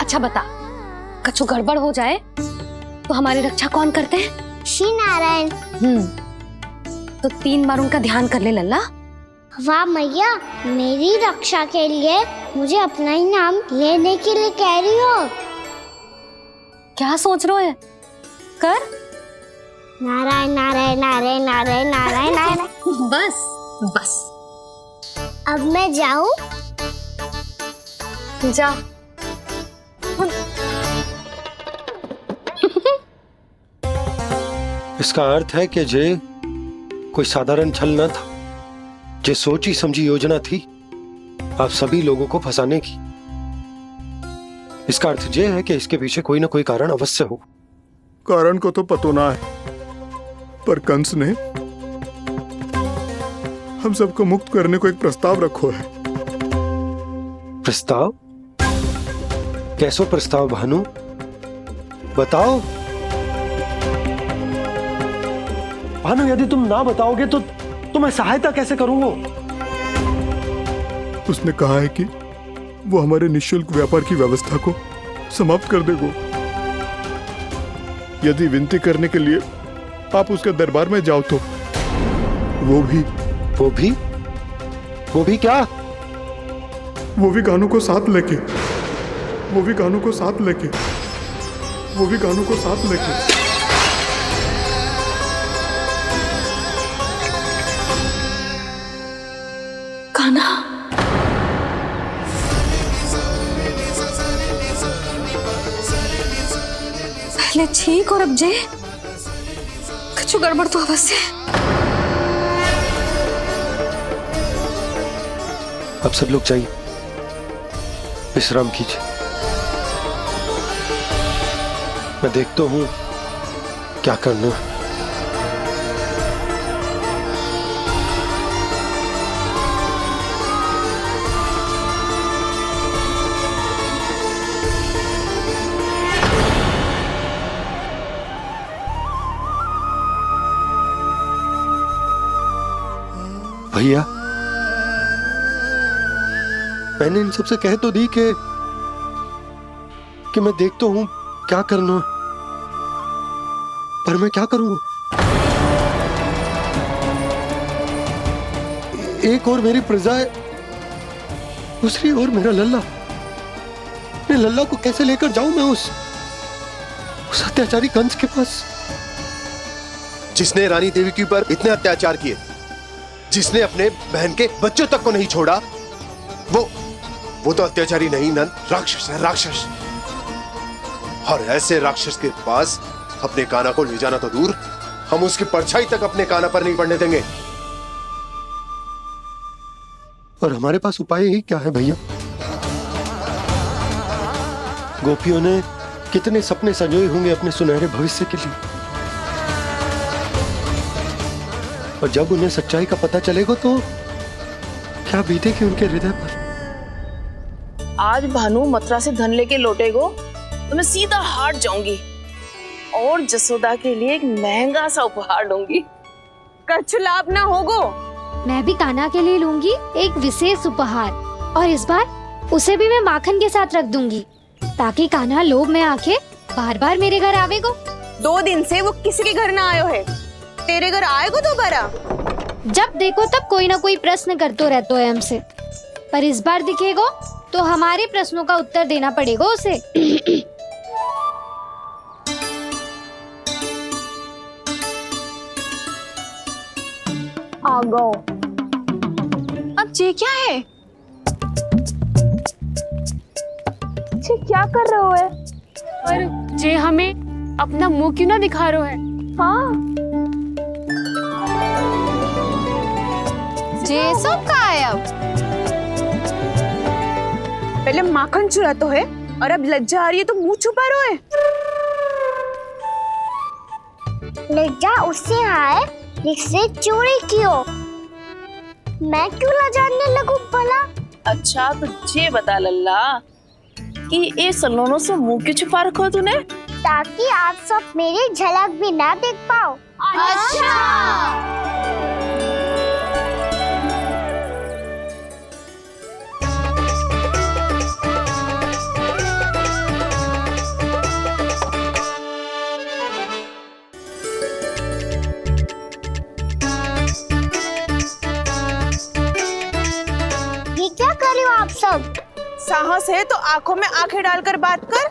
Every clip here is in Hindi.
अच्छा बता, कछु गड़बड़ हो जाए तो हमारी रक्षा कौन करते हैं? श्री नारायण। तो 3 बार उनका ध्यान कर ले लल्ला। वाह मैया, मेरी रक्षा के लिए मुझे अपना ही नाम लेने के लिए कह रही हो? क्या सोच रहे हो? कर। नारायण नारायण नारायण नारायण नारायण नारायण। बस बस, अब मैं जाऊं? जा। इसका अर्थ है कि जे कोई साधारण छल न था, जे सोची समझी योजना थी आप सभी लोगों को फंसाने की। इसका अर्थ ये है कि इसके पीछे कोई ना कोई कारण अवश्य हो। कारण को तो पतो ना है, पर कंस ने हम सबको मुक्त करने को एक प्रस्ताव रखो है। प्रस्ताव? कैसो प्रस्ताव भानु, बताओ। भानु, यदि तुम ना बताओगे तो मैं सहायता कैसे करूंगा? उसने कहा है कि वो हमारे निःशुल्क व्यापार की व्यवस्था को समाप्त कर देगा यदि विनती करने के लिए आप उसके दरबार में जाओ तो। वो भी क्या? वो भी कानों को साथ लेके। कान्हा, पहले ठीक और अब जे कछु गड़बड़ तो अवश्य। अब सब लोग जाइए, विश्राम कीजिए। मैं देखता हूं क्या करना है। भैया, मैंने इन सबसे कह तो दी कि मैं देखता हूं क्या करना, पर मैं क्या करूंगा? एक और मेरी प्रजा है, दूसरी ओर मेरा लल्ला। मैं लल्ला को कैसे लेकर जाऊं मैं उस अत्याचारी कंस के पास, जिसने रानी देवी के ऊपर इतने अत्याचार किए, जिसने अपने बहन के बच्चों तक को नहीं छोड़ा। वो तो अत्याचारी नहीं नंद, राक्षस है, राक्षस। और ऐसे राक्षस के पास अपने कान्हा को ले जाना तो दूर, हम उसकी परछाई तक अपने कान्हा पर नहीं पड़ने देंगे। और हमारे पास उपाय ही क्या है भैया? गोपियों ने कितने सपने संजोए होंगे अपने सुनहरे भविष्य के लिए, और जब उन्हें सच्चाई का पता चलेगा तो क्या बीतेगी उनके हृदय पर। आज भानु मथुरा से धन लेके लौटेगो तो मैं सीधा हाट जाऊंगी और जसोदा के लिए एक महंगा सा उपहार लूंगी। कछु लाभ ना होगो। मैं भी कान्हा के लिए लूंगी एक विशेष उपहार, और इस बार उसे भी मैं माखन के साथ रख दूंगी, ताकि कान्हा लोभ में आके बार बार मेरे घर आवेगो। 2 दिन से वो किसी के घर ना आयो है, तेरे घर आएगो दोबारा? जब देखो तब कोई ना कोई प्रश्न करते रहते है हमसे, पर इस बार दिखेगो तो हमारे प्रश्नों का उत्तर देना पड़ेगा उसे। आ गो। अब जे क्या है? जे क्या कर रहे हो है? पर जे हमें अपना मुंह क्यों ना दिखा रहे है? हाँ, जे सब का है अब? पहले माखन चुरा तो है और अब लज्जा आ रही है तो मुंह छुपा रहे है। लज्जा उससे आए जिससे चोरी कियो। मैं क्यों लजाने लगूं भला? अच्छा तो ये बता लल्ला कि ये सलोनों से मुंह क्यों छुपा रखो तूने? ताकि आप सब मेरी झलक भी ना देख पाओ। अच्छा। सब? साहस है तो आंखों में आंखें डालकर बात कर।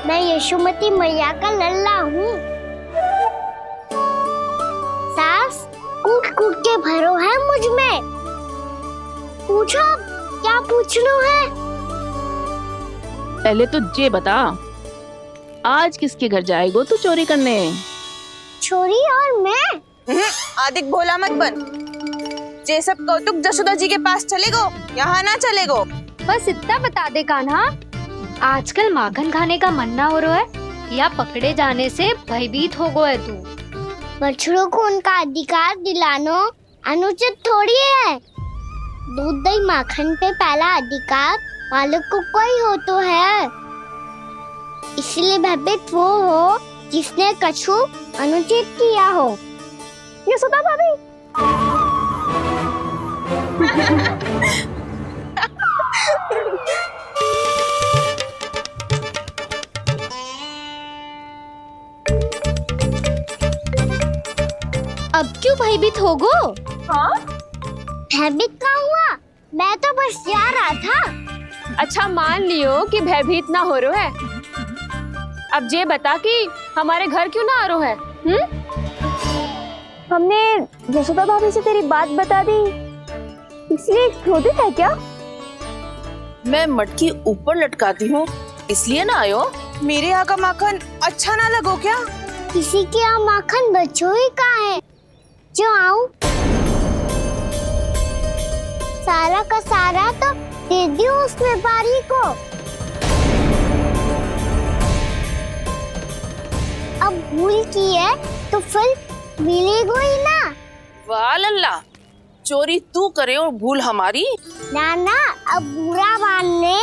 मैं यशोमती मैया का लल्ला हूँ। सास कूट कूट के भरो है मुझ में। पूछो क्या पूछना है? पहले तो ये बता, आज किसके घर जाएगो तू चोरी करने? छोरी और मैं? आदिक भोला मत बन। ये सब कौतुक जसोदा जी के पास चलेगो, यहाँ ना चलेगो। बस इतना बता दे कान्हा, आजकल माखन खाने का मन ना हो रहा है या पकड़े जाने से भयभीत हो गो है तू? बछड़ों को उनका अधिकार दिलानो अनुचित थोड़ी है। दूध दही माखन पे पहला अधिकार मालिक को कोई हो तो है। इसलिए भयभीत वो हो जिसने कछु अनुचित किया हो। यशोदा भाभी। अब क्यों भयभीत हो गो? हाँ? भयभीत का हुआ? मैं तो बस जा रहा था। अच्छा मान लियो कि भयभीत ना हो रहा है। अब ये बता कि हमारे घर क्यों ना आ रहा है? हमने यशोदा भाभी से तेरी बात बता दी, इसलिए क्रोधित है क्या? मैं मटकी ऊपर लटकाती हूँ इसलिए ना आयो? मेरे यहाँ का माखन अच्छा ना लगो क्या? किसी के यहाँ माखन बच्चों ही कहाँ है जो आऊं? सारा का सारा तो दे दियो उस व्यापारी को। अब भूल की है तो फिर मिलेगो ही ना। वाह लल्ला, चोरी तू करे और भूल हमारी। ना ना, अब बुरा मानने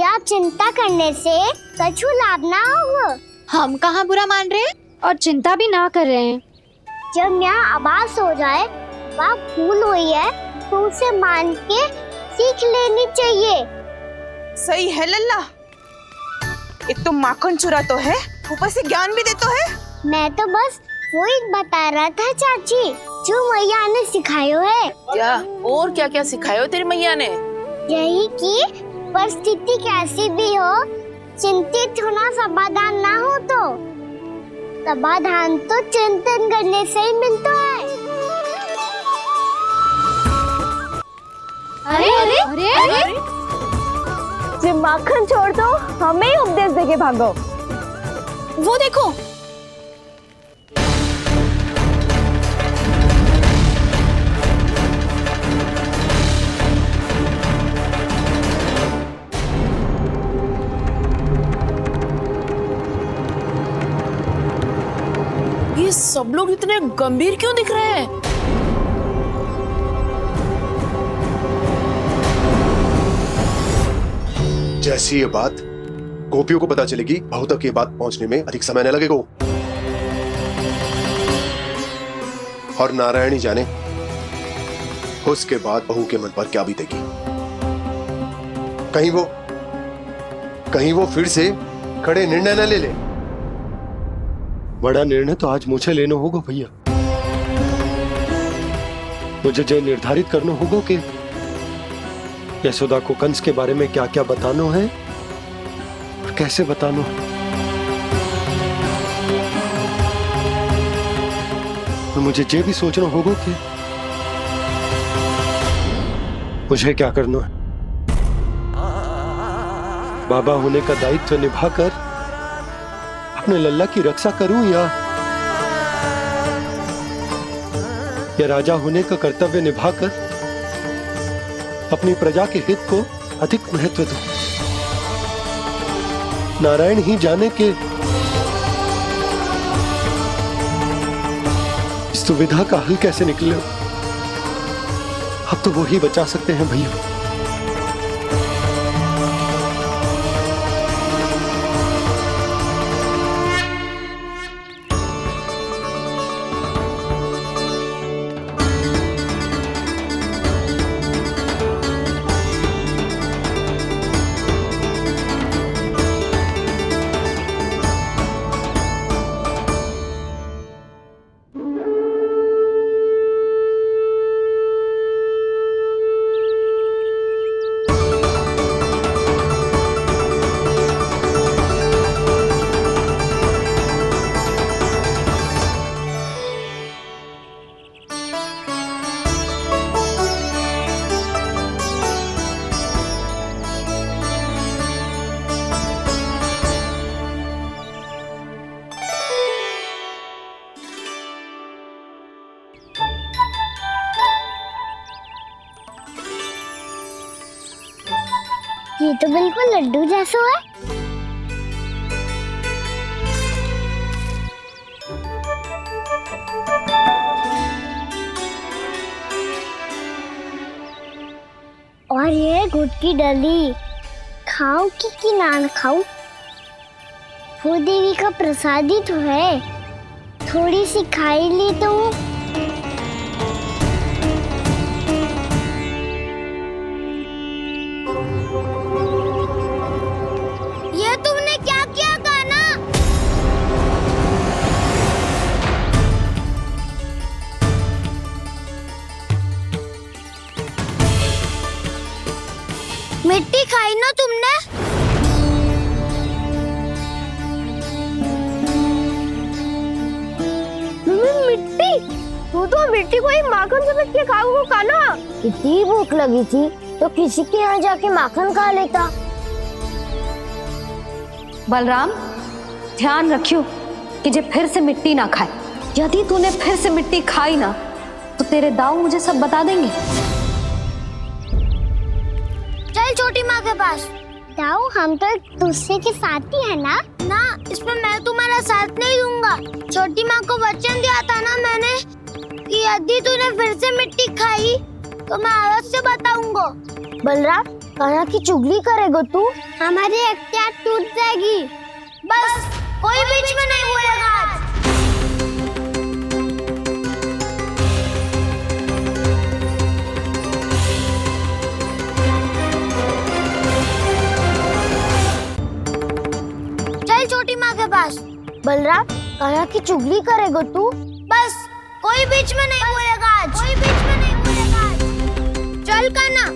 या चिंता करने से कछु लाभ ना होगा। हम कहाँ बुरा मान रहे हैं और चिंता भी ना कर रहे हैं। जब यहाँ आभास हो जाए वह भूल हुई है तो उसे मान के सीख लेनी चाहिए। सही है लल्ला, एक तो माखन चुरा तो है, ऊपर से ज्ञान भी दे तो है। मैं तो बस वही बता रहा था चाची जो मैया ने सिखायो है। क्या और क्या क्या सिखायो तेरी मैया ने? यही कि परिस्थिति कैसी भी हो चिंतित होना समाधान ना हो तो समाधान तो चिंतन करने से ही मिलता है। अरे अरे अरे, अरे? जे माखन छोड़ दो, हमें ही उपदेश देके भागो। वो देखो, ये सब लोग इतने गंभीर क्यों दिख रहे हैं? जैसी ये बात गोपियों को पता चलेगी, बहू तक ये बात पहुंचने में अधिक समय न लगेगा। और नारायण ही जाने उसके बाद बहू के मन पर क्या बीतेगी। कहीं वो फिर से खड़े निर्णय न ले ले। बड़ा निर्णय तो आज मुझे लेना होगा भैया। मुझे जो निर्धारित करना होगा कि यशोदा को कंस के बारे में क्या क्या बताना है और कैसे बताना है। और मुझे ये भी सोचना होगा कि मुझे क्या करना है। बाबा होने का दायित्व निभाकर अपने लल्ला की रक्षा करूं या राजा होने का कर्तव्य निभाकर अपनी प्रजा के हित को अधिक महत्व दूं। नारायण ही जाने के इस दुविधा का हल कैसे निकले। अब तो वो ही बचा सकते हैं भैया। ये तो बिल्कुल लड्डू जैसा है। और ये गुड़ की डली खाऊं कि ना खाऊं? वो देवी का प्रसाद ही तो है, थोड़ी सी खाई ली तो। ये तुमने क्या किया कान्हा? मिट्टी खाई ना तुमने? मिट्टी? तू तो मिट्टी को ही माखन से पीट के खाओगे कान्हा। इतनी भूख लगी थी तो किसी के यहाँ जाके माखन खा लेता। बलराम, ध्यान रखियो कि जे फिर से मिट्टी ना खाए। यदि तूने फिर से मिट्टी खाई ना तो तेरे दाऊ मुझे सब बता देंगे। चल छोटी माँ के पास। दाऊ, हम तो एक दूसरे के साथी है ना? ना, इसमें मैं तुम्हारा साथ नहीं दूंगा। छोटी माँ को वचन दिया था ना मैंने कि यदि तूने फिर से मिट्टी खाई तो मैं अलग से बताऊंगा। बलराम, कान्हा की चुगली करेगा तू? हमारी अख्तियार टूट जाएगी। बस कोई बीच में नहीं बोलेगा आज। चल छोटी माँ के पास। बलराम, कान्हा की चुगली करेगा तू? बस कोई बीच में नहीं बोलेगा आज। कोई बीच में नहीं बोलेगा आज। चल कान्हा।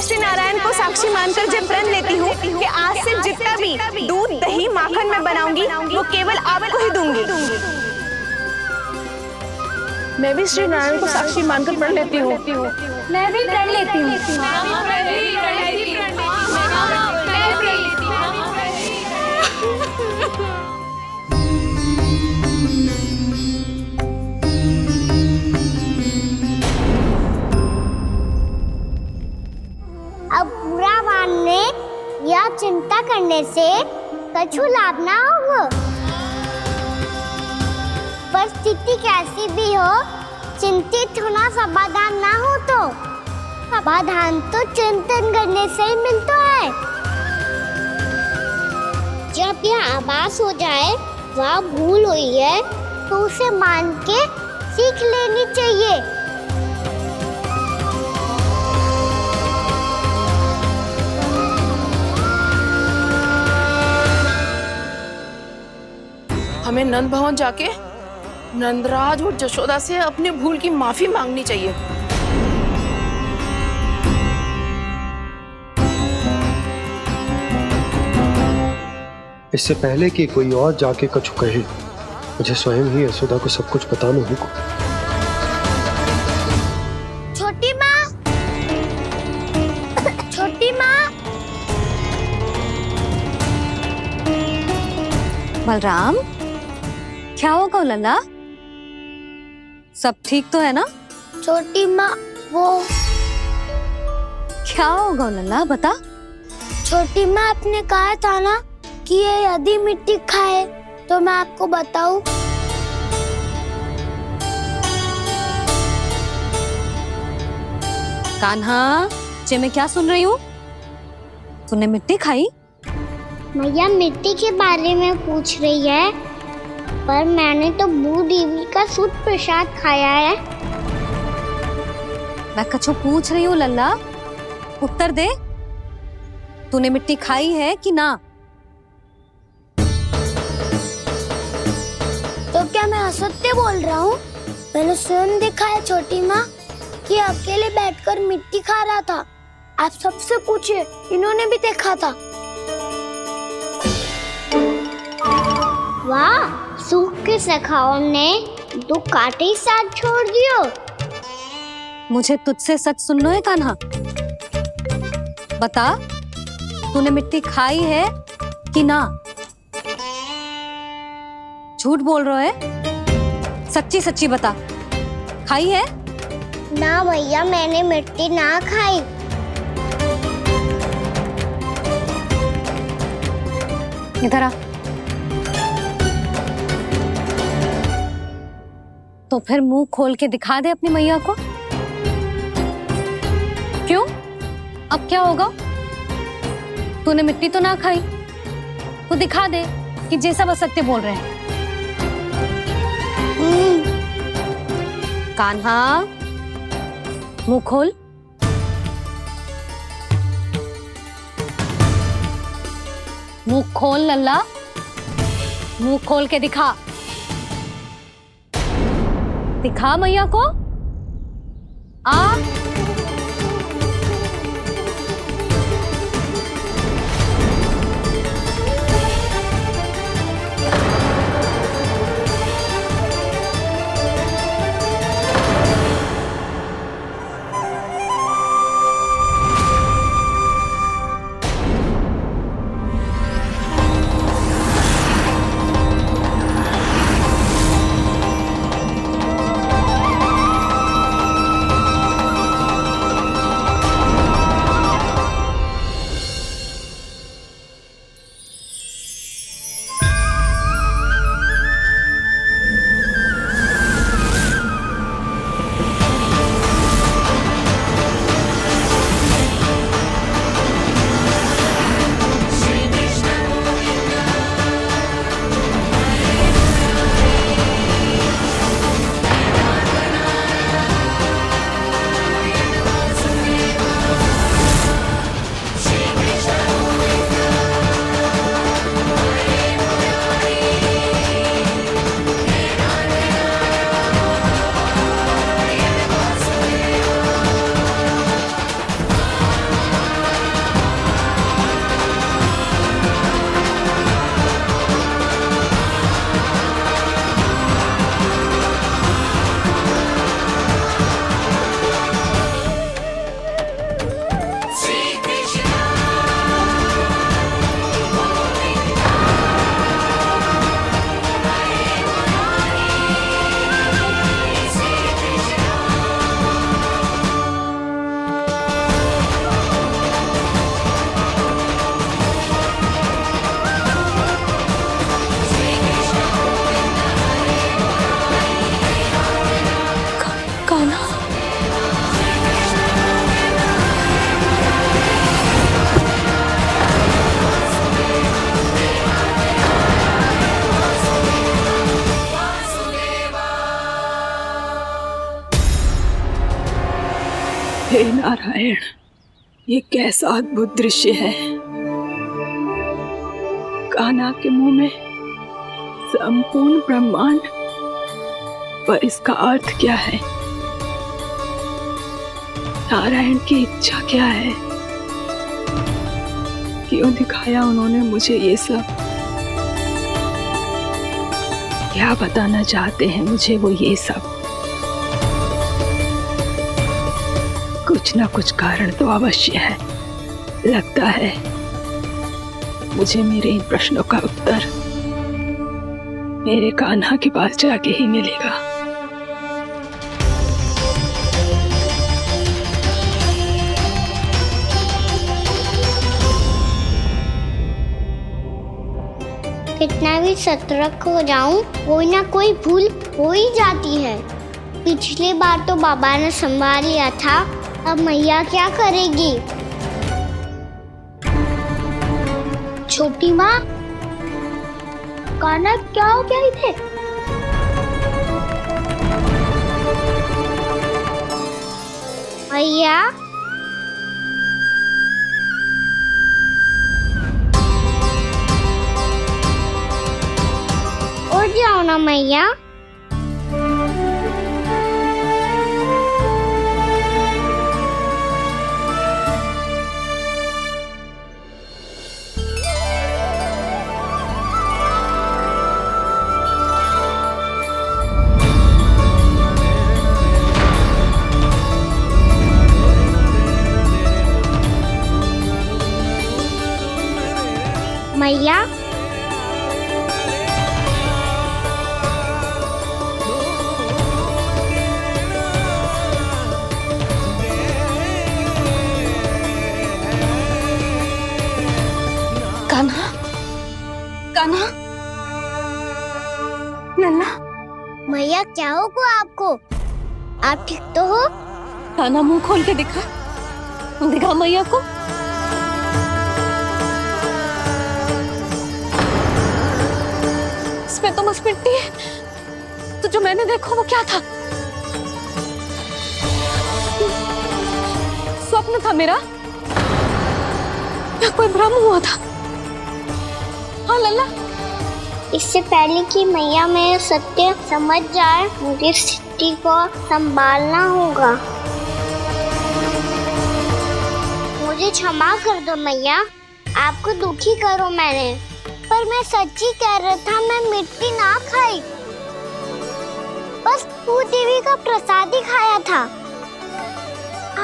श्री नारायण को साक्षी मानकर जब प्रण लेती हूँ कि आज से जितना भी दूध दही माखन मैं बनाऊंगी वो केवल आपको ही दूंगी। मैं भी श्री नारायण को साक्षी मानकर प्रण लेती हूँ। मैं भी प्रण लेती हूँ। अब बुरा मानने या चिंता करने से कछु लाभ ना होगा। परिस्थिति कैसी भी हो, चिंतित होना समाधान ना हो तो समाधान तो चिंतन करने से ही मिलता है। जब यह आभास हो जाए वह भूल हुई है तो उसे मान के सीख लेनी चाहिए। हमें नंद भवन जाके नंदराज और जशोदा से अपने भूल की माफी मांगनी चाहिए। इससे पहले कि कोई और जाके कछु कहे, मुझे स्वयं ही यशोदा को सब कुछ बताना होगा। छोटी माँ, छोटी माँ। बलराम, क्या होगा लल्ला? सब ठीक तो है ना? छोटी माँ, वो क्या होगा लल्ला, बता। छोटी माँ, आपने कहा था ना कि ये यदि मिट्टी खाए तो मैं आपको बताऊं। कान्हा, जे मैं क्या सुन रही हूँ? तूने मिट्टी खाई? मैया मिट्टी के बारे में पूछ रही है, पर मैंने तो भू देवी का शुद्ध प्रसाद खाया है। मैं कछु पूछ रही हूँ लल्ला, उत्तर दे। तूने मिट्टी खाई है कि ना? तो क्या मैं असत्य बोल रहा हूँ? मैंने स्वयं देखा है छोटी माँ कि अकेले बैठकर मिट्टी खा रहा था। आप सबसे पूछिए, इन्होंने भी देखा था। वाह, सूख के सखाओं ने दो कांटे ही साथ छोड़ दियो। मुझे तुझसे सच सुनना है कान्हा। बता, तूने मिट्टी खाई है कि ना? झूठ बोल रहा है, सच्ची सच्ची बता, खाई है? ना भैया, मैंने मिट्टी ना खाई। इधर आ। तो फिर मुंह खोल के दिखा दे अपनी मैया को। क्यों? अब क्या होगा? तूने मिट्टी तो ना खाई, तो दिखा दे कि जे सब असत्य बोल रहे हैं। कान्हा, मुंह खोल। मुंह खोल लल्ला, मुंह खोल के दिखा। दिखा मैया को। आ हे नारायण, ये कैसा अद्भुत दृश्य है। कान्हा के मुंह में संपूर्ण ब्रह्मांड, पर इसका अर्थ क्या है? नारायण की इच्छा क्या है? क्यों दिखाया उन्होंने मुझे ये सब? क्या बताना चाहते हैं मुझे वो ये सब? कुछ ना कुछ कारण तो अवश्य है। लगता है मुझे मेरे इन प्रश्नों का उत्तर मेरे कान्हा के पास जाके ही मिलेगा। कितना भी सतर्क हो जाऊं, कोई ना कोई भूल हो ही जाती है। पिछली बार तो बाबा ने संभाल लिया था, अब मैया क्या करेगी? छोटी माँ, कान्हा क्या हो गया इधर? मैया, उठ जाओ ना मैया। मैया कान्हा, कान्हा, लल्ला, मैया क्या होगा आपको? आप ठीक तो हो? कान्हा मुंह खोल के दिखा, दिखा मैया को। इसमें तो बस मिट्टी है, तो जो मैंने देखा वो क्या था? स्वप्न था मेरा या कोई भ्रम हुआ था? हाँ लल्ला, इससे पहले कि मैया मेरे सत्य समझ जाए, मुझे स्थिति को संभालना होगा। मुझे क्षमा कर दो मैया, आपको दुखी करो मैंने, पर मैं सच्ची कह रहा था, मैं मिट्टी ना खाई, बस तू देवी का प्रसाद ही खाया था।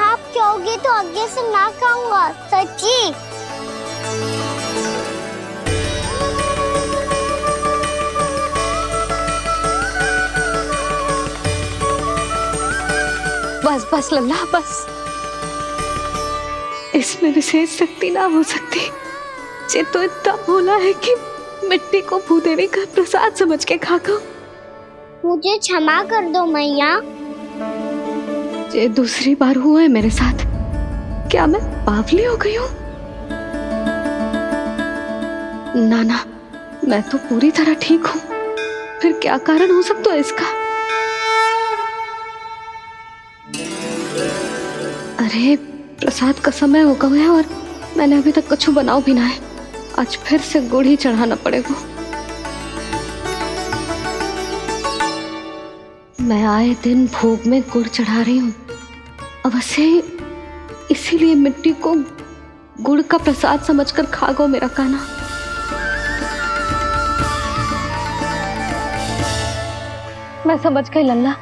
आप कहोगे तो आगे से ना खाऊंगा, सच्ची। बस बस लल्ला, बस। इसमें विशेष शक्ति ना हो सकती। ये तो इतना भोला है कि मिट्टी को भूदेवी का प्रसाद समझ के खागा। मुझे क्षमा कर दो मैया। ये दूसरी बार हुआ है मेरे साथ। क्या मैं बावली हो गई हूँ? ना ना, मैं तो पूरी तरह ठीक हूँ। फिर क्या कारण हो सकता है इसका? अरे प्रसाद का समय हो गया है और मैंने अभी तक कुछ बनाओ भी ना है। आज फिर से गुड़ ही चढ़ाना पड़ेगा। मैं आए दिन भोग में गुड़ चढ़ा रही हूँ, अवश्य ही इसीलिए मिट्टी को गुड़ का प्रसाद समझकर खा गो मेरा कान्हा। मैं समझ गई लल्ला,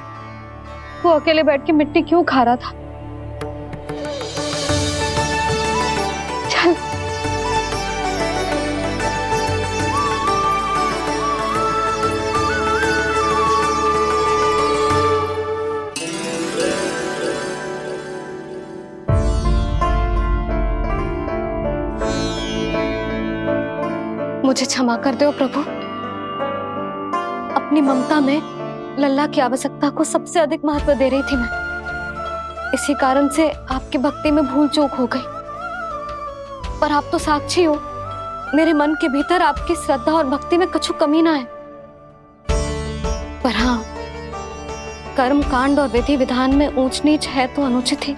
वो अकेले बैठ के मिट्टी क्यों खा रहा था। चल मुझे क्षमा कर दो प्रभु। अपनी ममता में लल्ला की आवश्यकता को सबसे अधिक महत्व दे रही थी मैं। इसी कारण से आपकी भक्ति में भूल चूक हो गई। पर आप तो साक्षी हो, मेरे मन के भीतर आपकी श्रद्धा और भक्ति में कछु कमी ना है। पर हाँ, कर्म कांड और विधि विधान में ऊंच नीच है तो अनुचित ही।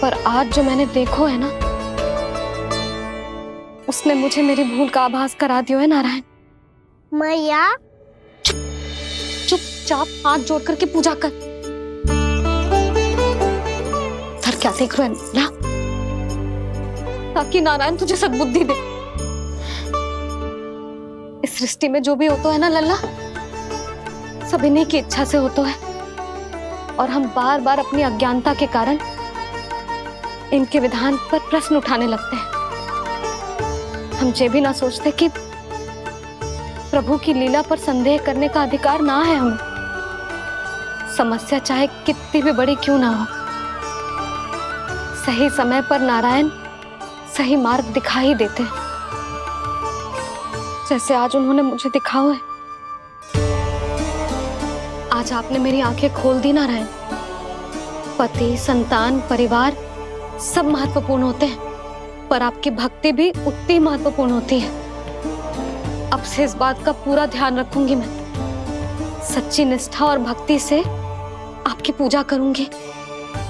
पर आज जो मैंने देखो है ना, उसने मुझे मेरी भूल का आभास करा दियो है नारायण। मैया चुपचाप हाथ जोड़ करके पूजा कर। सर क्या देख रहे हैं ना, ताकि नारायण तुझे सद्बुद्धि दे। इस सृष्टि में जो भी होता है ना लल्ला, सब इन्हीं की इच्छा से होता है। और हम बार बार अपनी अज्ञानता के कारण इनके विधान पर प्रश्न उठाने लगते हैं। हम ये भी ना सोचते कि प्रभु की लीला पर संदेह करने का अधिकार ना है हमें। समस्या चाहे कितनी भी बड़ी क्यों ना हो, सही समय पर नारायण सही मार्ग दिखा ही देते हैं, जैसे आज उन्होंने मुझे दिखाओ है। आज आपने मेरी आंखें खोल दी नारायण। पति, संतान, परिवार सब महत्वपूर्ण होते हैं, पर आपकी भक्ति भी उतनी महत्वपूर्ण होती है। अब से इस बात का पूरा ध्यान रखूंगी मैं। सच्ची निष्ठा और भक्ति से आपकी पूजा करूंगी,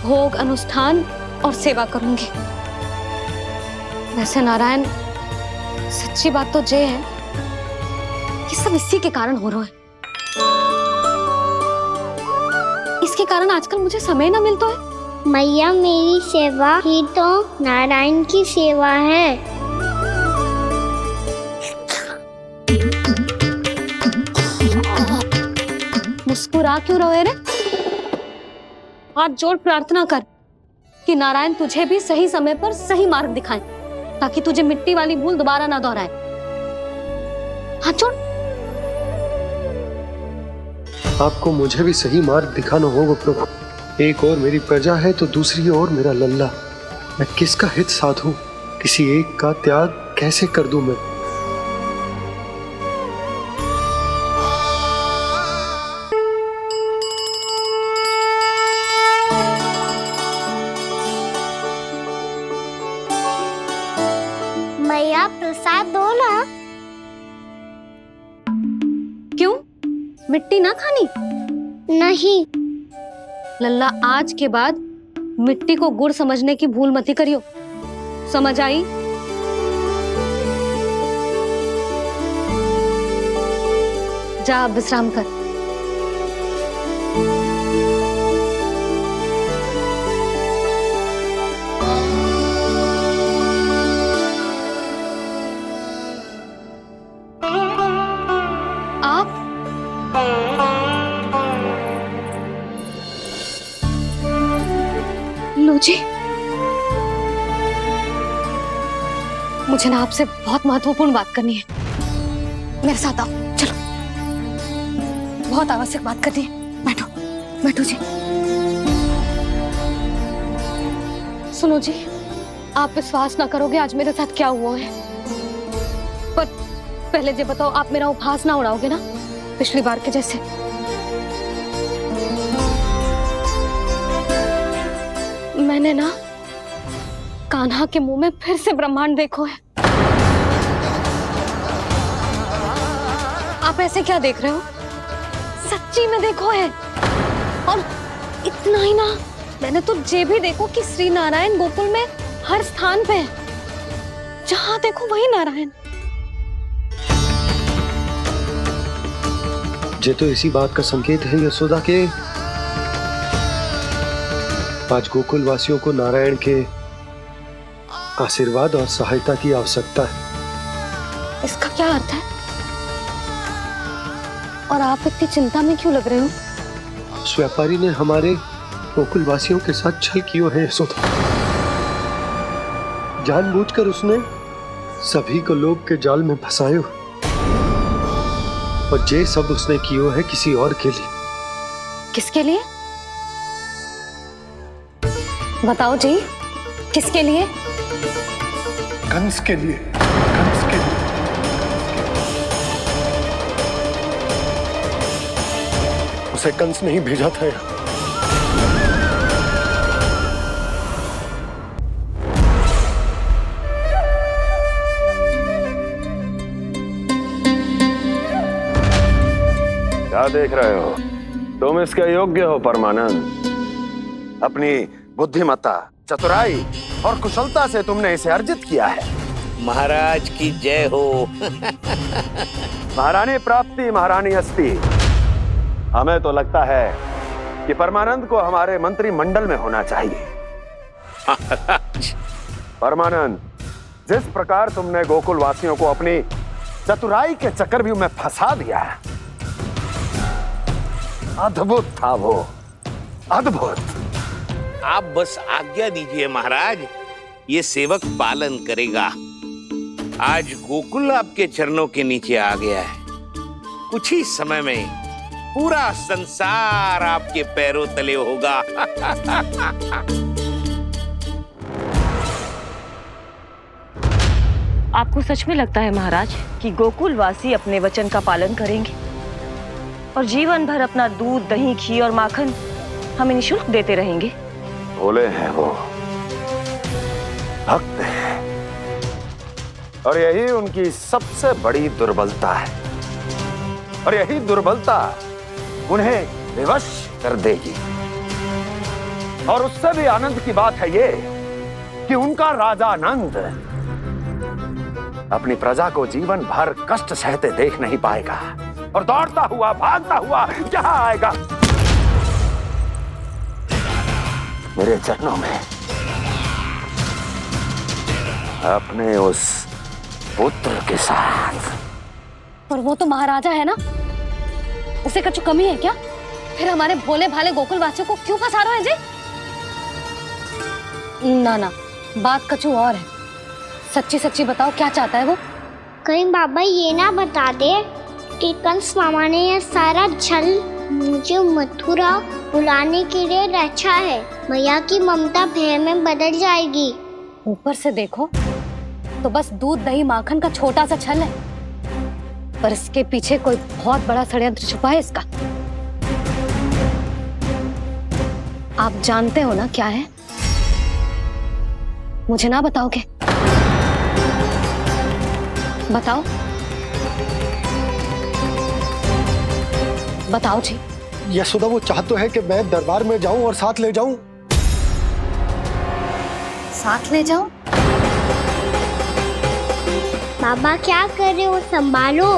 भोग, अनुष्ठान और सेवा करूंगी। वैसे नारायण, सच्ची बात तो ये है कि सब इसी के कारण हो रहा है। इसके कारण आजकल मुझे समय ना मिलता है। मैया मेरी सेवा ही तो नारायण की सेवा है। मुस्कुरा क्यों रहे रे? हाथ जोड़ प्रार्थना कर कि नारायण तुझे भी सही समय पर सही मार्ग दिखाएं। ताकि तुझे मिट्टी वाली भूल दोबारा ना दोहराए। हाथ छोड़। आपको मुझे भी सही मार्ग दिखाना होगा प्रभु। एक और मेरी प्रजा है तो दूसरी ओर मेरा लल्ला। मैं किसका हित साधूं? किसी एक का त्याग कैसे कर दूं मैं? मैया प्रसाद दो ना। क्यों? मिट्टी ना खानी? नहीं। लल्ला, आज के बाद मिट्टी को गुड़ समझने की भूल मत ही करियो। समझ आई? जा अब विश्राम कर। आप लो जी, मुझे ना आपसे बहुत महत्वपूर्ण बात करनी है। मेरे साथ आओ, चलो। बहुत आवश्यक बात करनी है। बैठो, बैठो जी। सुनो जी, आप विश्वास ना करोगे आज मेरे साथ क्या हुआ है। पर पहले ये बताओ, आप मेरा उपहास ना उड़ाओगे ना पिछली बार के जैसे? मैंने ना कान्हा के मुंह में फिर से ब्रह्मांड देखो है। आप ऐसे क्या देख रहे हो? सच्ची में देखो है। और इतना ही ना, मैंने तो ये भी देखो कि श्री नारायण गोकुल में हर स्थान पे है। जहां देखो वही नारायण। ये तो इसी बात का संकेत है यशोदा के आज गोकुल वासियों को नारायण के आशीर्वाद और सहायता की आवश्यकता है। इसका क्या अर्थ है? और आप इतनी चिंता में क्यों लग रहे हो? उस व्यापारी ने हमारे गोकुल वासियों के साथ छल किया है यशोदा। जानबूझकर उसने सभी को लोभ के जाल में फंसायो। और ये सब उसने किया है किसी और के लिए। किसके लिए? बताओ जी, किसके लिए? कंस के लिए। कंस के लिए। उसे कंस नहीं भेजा था यहाँ। क्या देख रहे हो? तुम इसके योग्य हो परमानंद। अपनी बुद्धिमत्ता, चतुराई और कुशलता से तुमने इसे अर्जित किया है। महाराज की जय हो। महारानी प्राप्ति महारानी अस्ति। हमें तो लगता है कि परमानंद को हमारे मंत्रिमंडल में होना चाहिए। परमानंद, जिस प्रकार तुमने गोकुल वासियों को अपनी चतुराई के चक्रव्यूह में फंसा दिया है, अद्भुत था वो, अद्भुत। आप बस आज्ञा दीजिए महाराज, ये सेवक पालन करेगा। आज गोकुल आपके चरणों के नीचे आ गया है। कुछ ही समय में पूरा संसार आपके पैरों तले होगा। आपको सच में लगता है महाराज कि गोकुल वासी अपने वचन का पालन करेंगे और जीवन भर अपना दूध, दही, घी और माखन हमें निःशुल्क देते रहेंगे? भोले हैं वो, भक्त हैं, और यही उनकी सबसे बड़ी दुर्बलता है। और यही दुर्बलता उन्हें विवश कर देगी। और उससे भी आनंद की बात है ये कि उनका राजा नंद अपनी प्रजा को जीवन भर कष्ट सहते देख नहीं पाएगा और दौड़ता हुआ, भागता हुआ यहाँ आएगा मेरे चरणों में, अपने उस पुत्र के साथ। पर वो तो महाराजा है ना, उसे कुछ कमी है क्या? फिर हमारे भोले भाले गोकुल वासियों को क्यों फंसा रहे हैं जी? ना ना, बात कछु और है। सच्ची सच्ची बताओ, क्या चाहता है वो? कहीं बाबा ये ना बता दे कि कंस मामा ने यह सारा छल मुझे मथुरा बुलाने के लिए रचा है। मैया की ममता भय में बदल जाएगी। ऊपर से देखो तो बस दूध दही माखन का छोटा सा छल है, पर इसके पीछे कोई बहुत बड़ा षड्यंत्र छुपा है इसका। आप जानते हो ना क्या है? मुझे ना बताओगे? बताओ बताओ जी। यशोदा, वो चाह तो है कि मैं दरबार में जाऊं और साथ ले जाऊं। साथ ले जाओ? बाबा क्या कर रहे हो, संभालो।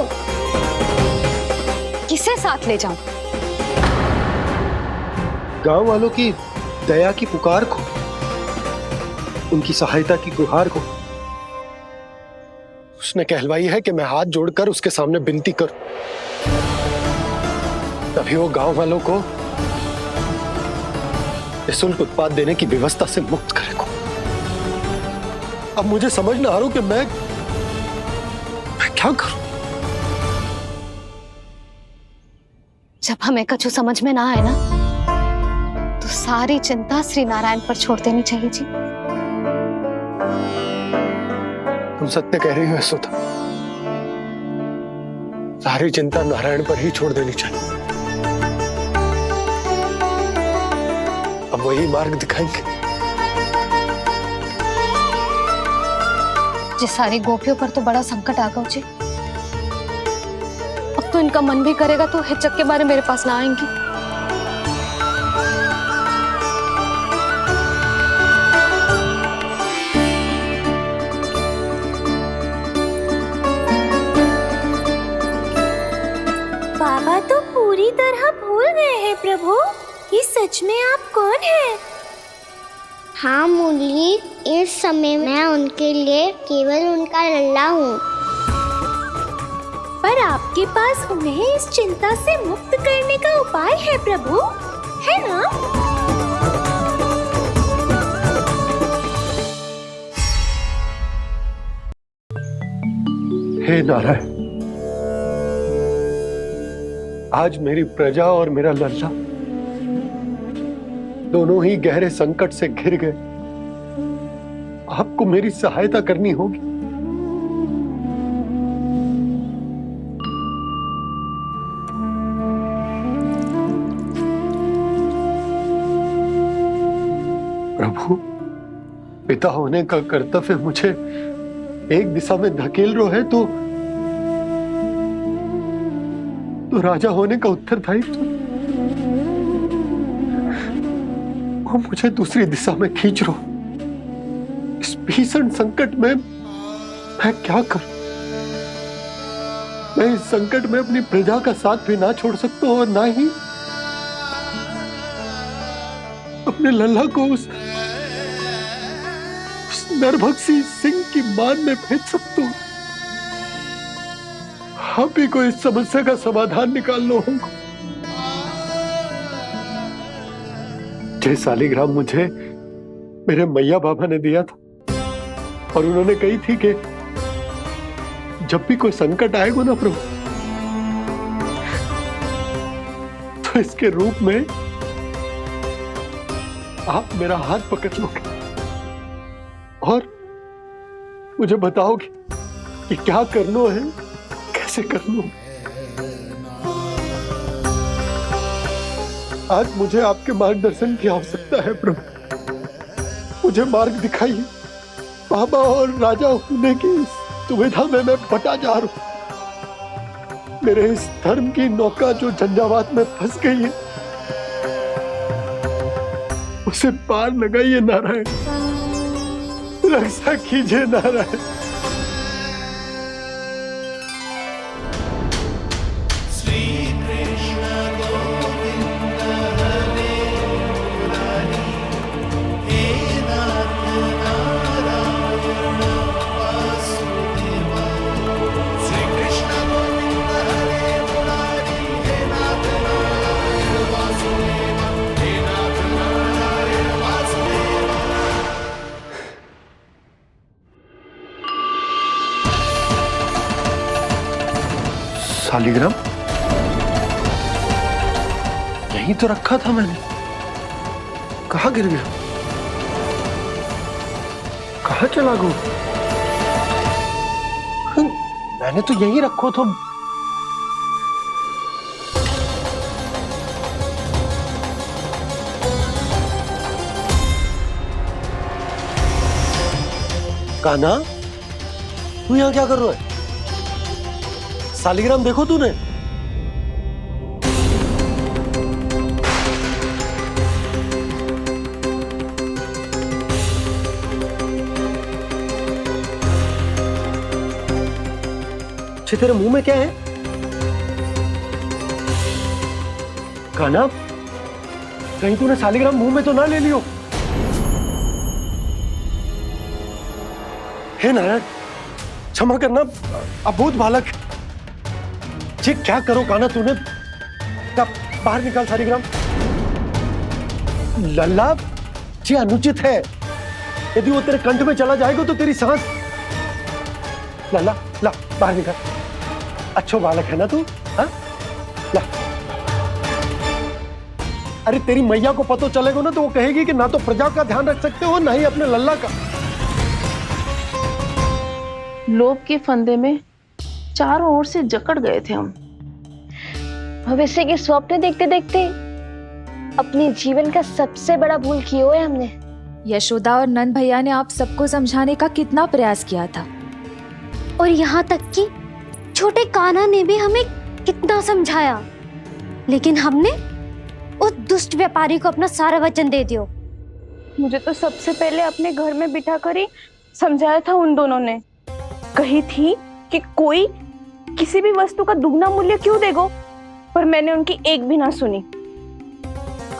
किसे साथ ले जाऊं? गांव वालों की दया की पुकार को, उनकी सहायता की गुहार को। उसने कहलवाई है कि मैं हाथ जोड़कर उसके सामने विनती करूं, तभी वो गांव वालों को निःशुल्क उत्पाद देने की व्यवस्था से मुक्त करेगा। अब मुझे समझ ना आ रहा कि मैं क्या करूं। जब हमें कछु समझ में ना आए ना, तो सारी चिंता श्री नारायण पर छोड़ देनी चाहिए जी। तुम सत्य कह रही हो यशोदा, सारी चिंता नारायण पर ही छोड़ देनी चाहिए। अब वही मार्ग दिखाएंगे। जी सारी गोपियों पर तो बड़ा संकट आ गया जी। अब तो इनका मन भी करेगा तो हिचक के बारे मेरे पास ना आएंगी। बाबा तो पूरी तरह भूल गए हैं प्रभु, ये सच में आप कौन हैं? हाँ मुरली, इस समय मैं उनके लिए केवल उनका लल्ला हूँ। पर आपके पास उन्हें इस चिंता से मुक्त करने का उपाय है प्रभु, है ना? हे नारायण, आज मेरी प्रजा और मेरा लल्ला दोनों ही गहरे संकट से घिर गए। आपको मेरी सहायता करनी होगी। प्रभु, पिता होने का कर्तव्य मुझे एक दिशा में धकेल रहा है तो राजा होने का उत्तरदायित्व वो मुझे दूसरी दिशा में खींच रहा। इस भीषण संकट में मैं क्या करूं? मैं इस संकट में अपनी प्रजा का साथ भी ना छोड़ सकता हूं और ना ही अपने लल्ला को उस नरभक्षी सिंह की मान में भेज सकता हूं। आप ही को इस समस्या का समाधान निकालना होगा। जय शालिग्राम मुझे मेरे मैया बाबा ने दिया था और उन्होंने कही थी कि जब भी कोई संकट आएगा ना प्रभु, तो इसके रूप में आप मेरा हाथ पकड़ लोगे और मुझे बताओगे कि क्या करना है, कैसे करना है। आज मुझे आपके मार्गदर्शन की आवश्यकता है प्रभु। मुझे मार्ग दिखाइए। बाबा और राजा होने की दुविधा में मैं बटा जा रहा हूं। मेरे इस धर्म की नौका जो झंझावात में फंस गई है, उसे पार लगाइए नारायण, रक्षा कीजिए नारायण। सालिग्राम यहीं तो रखा था मैंने, कहाँ गिर गया, कहाँ चला गया? मैंने तो यहीं रखो तो। कान्हा, तू यहाँ क्या कर रहा है? सालिग्राम देखो तूने? तेरे मुंह में क्या है? कान्हा, कहीं तूने सालिग्राम मुंह में तो ना ले लियो? हे नारायण, क्षमा करना, अबोध बालक। जी क्या करो कान्हा तूने? क्या बाहर निकाल सालिग्राम। लल्ला, जी अनुचित है। यदि वो तेरे कंठ में चला जाएगा तो तेरी सांस। लल्ला, ला बाहर निकाल। अच्छो बालक है ना तू? हाँ? ला। अरे तेरी मैया को पता चलेगा ना तो वो कहेगी कि ना तो प्रजा का ध्यान रख सकते हो ना ही अपने लल्ला का। लोभ के फंदे में चारों ओर से जकड़ गए थे हम। भविष्य के स्वप्न देखते देखते अपने जीवन का सबसे बड़ा भूल किया है हमने। यशोदा और नंद भैया ने आप सबको समझाने का कितना प्रयास किया था, और यहाँ तक कि छोटे कान्हा ने भी हमें कितना समझाया, लेकिन हमने उस दुष्ट व्यापारी को अपना सारा वचन दे दिया। मुझे तो सबसे पहले अपने घर में बिठा कर ही समझाया था उन दोनों ने। कही थी कि कोई किसी भी वस्तु का दुगना मूल्य क्यों देगो, पर मैंने उनकी एक भी ना सुनी।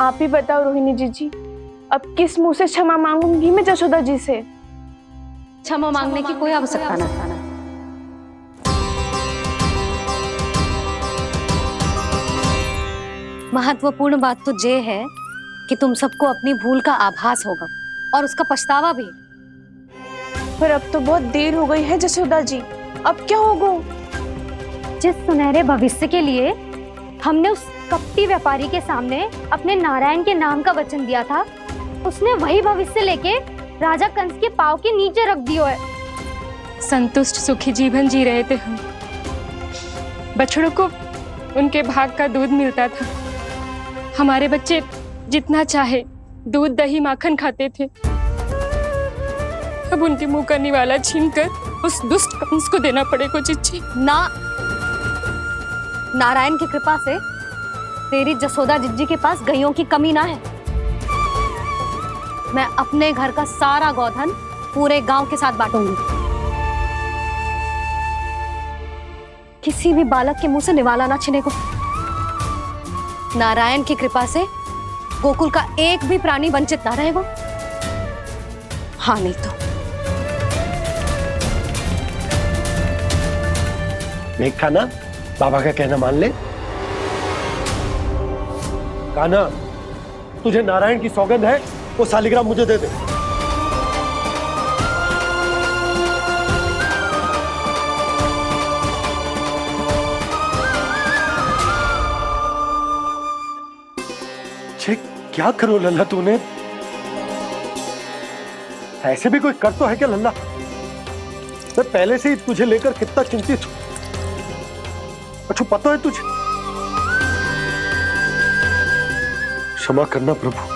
आप ही बताओ रोहिणी जी, अब किस मुंह से क्षमा मांगूंगी मैं जशोदा जी से? क्षमा मांगने की कोई आवश्यकता नहीं। महत्वपूर्ण बात तो ये है कि तुम सबको अपनी भूल का आभास होगा और उसका पछतावा भी। पर अब तो बहुत देर हो गई है जशोदा जी, अब क्या होगा? जिस सुनहरे भविष्य के लिए हमने उस कपटी व्यापारी के सामने अपने नारायण के नाम का वचन दिया था, उसने वही भविष्य लेके राजा कंस के पांव के नीचे रख दिया है। संतुष्ट सुखी जीवन जी रहे थे हम। बछड़ों को उनके भाग का दूध मिलता था। हमारे बच्चे जितना चाहे दूध दही माखन खाते थे। अब उनके मुंह का निवाला छीनकर उस दुष्ट कंस को देना पड़ेगा चिच्ची। ना, नारायण की कृपा से तेरी जसोदा जिज्जी के पास गैयों की कमी ना है। मैं अपने घर का सारा गोधन पूरे गांव के साथ बांटूंगी। किसी भी बालक के मुंह से निवाला ना छिने को। नारायण की कृपा से गोकुल का एक भी प्राणी वंचित ना रहेगा। हाँ नहीं तो देख कान्हा, बाबा का कहना मान ले। कान्हा, तुझे नारायण की सौगंध है, वो सालिग्राम मुझे दे दे। छे, क्या करो लल्ला तूने? ऐसे भी कोई कर तो है क्या लल्ला? मैं पहले से ही तुझे लेकर कितना चिंतित हूं। अच्छा पता है तुझे? क्षमा करना प्रभु।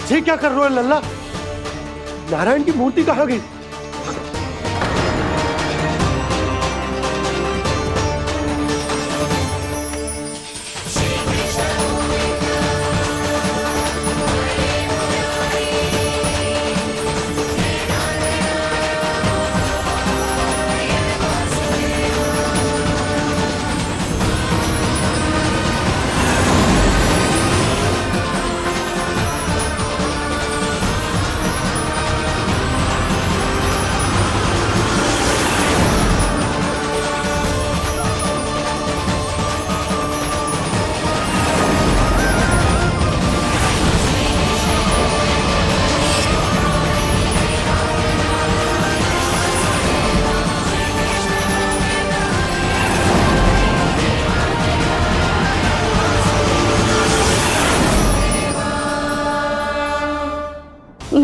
ये क्या कर रहे हो लल्ला? नारायण की मूर्ति कहाँ गई?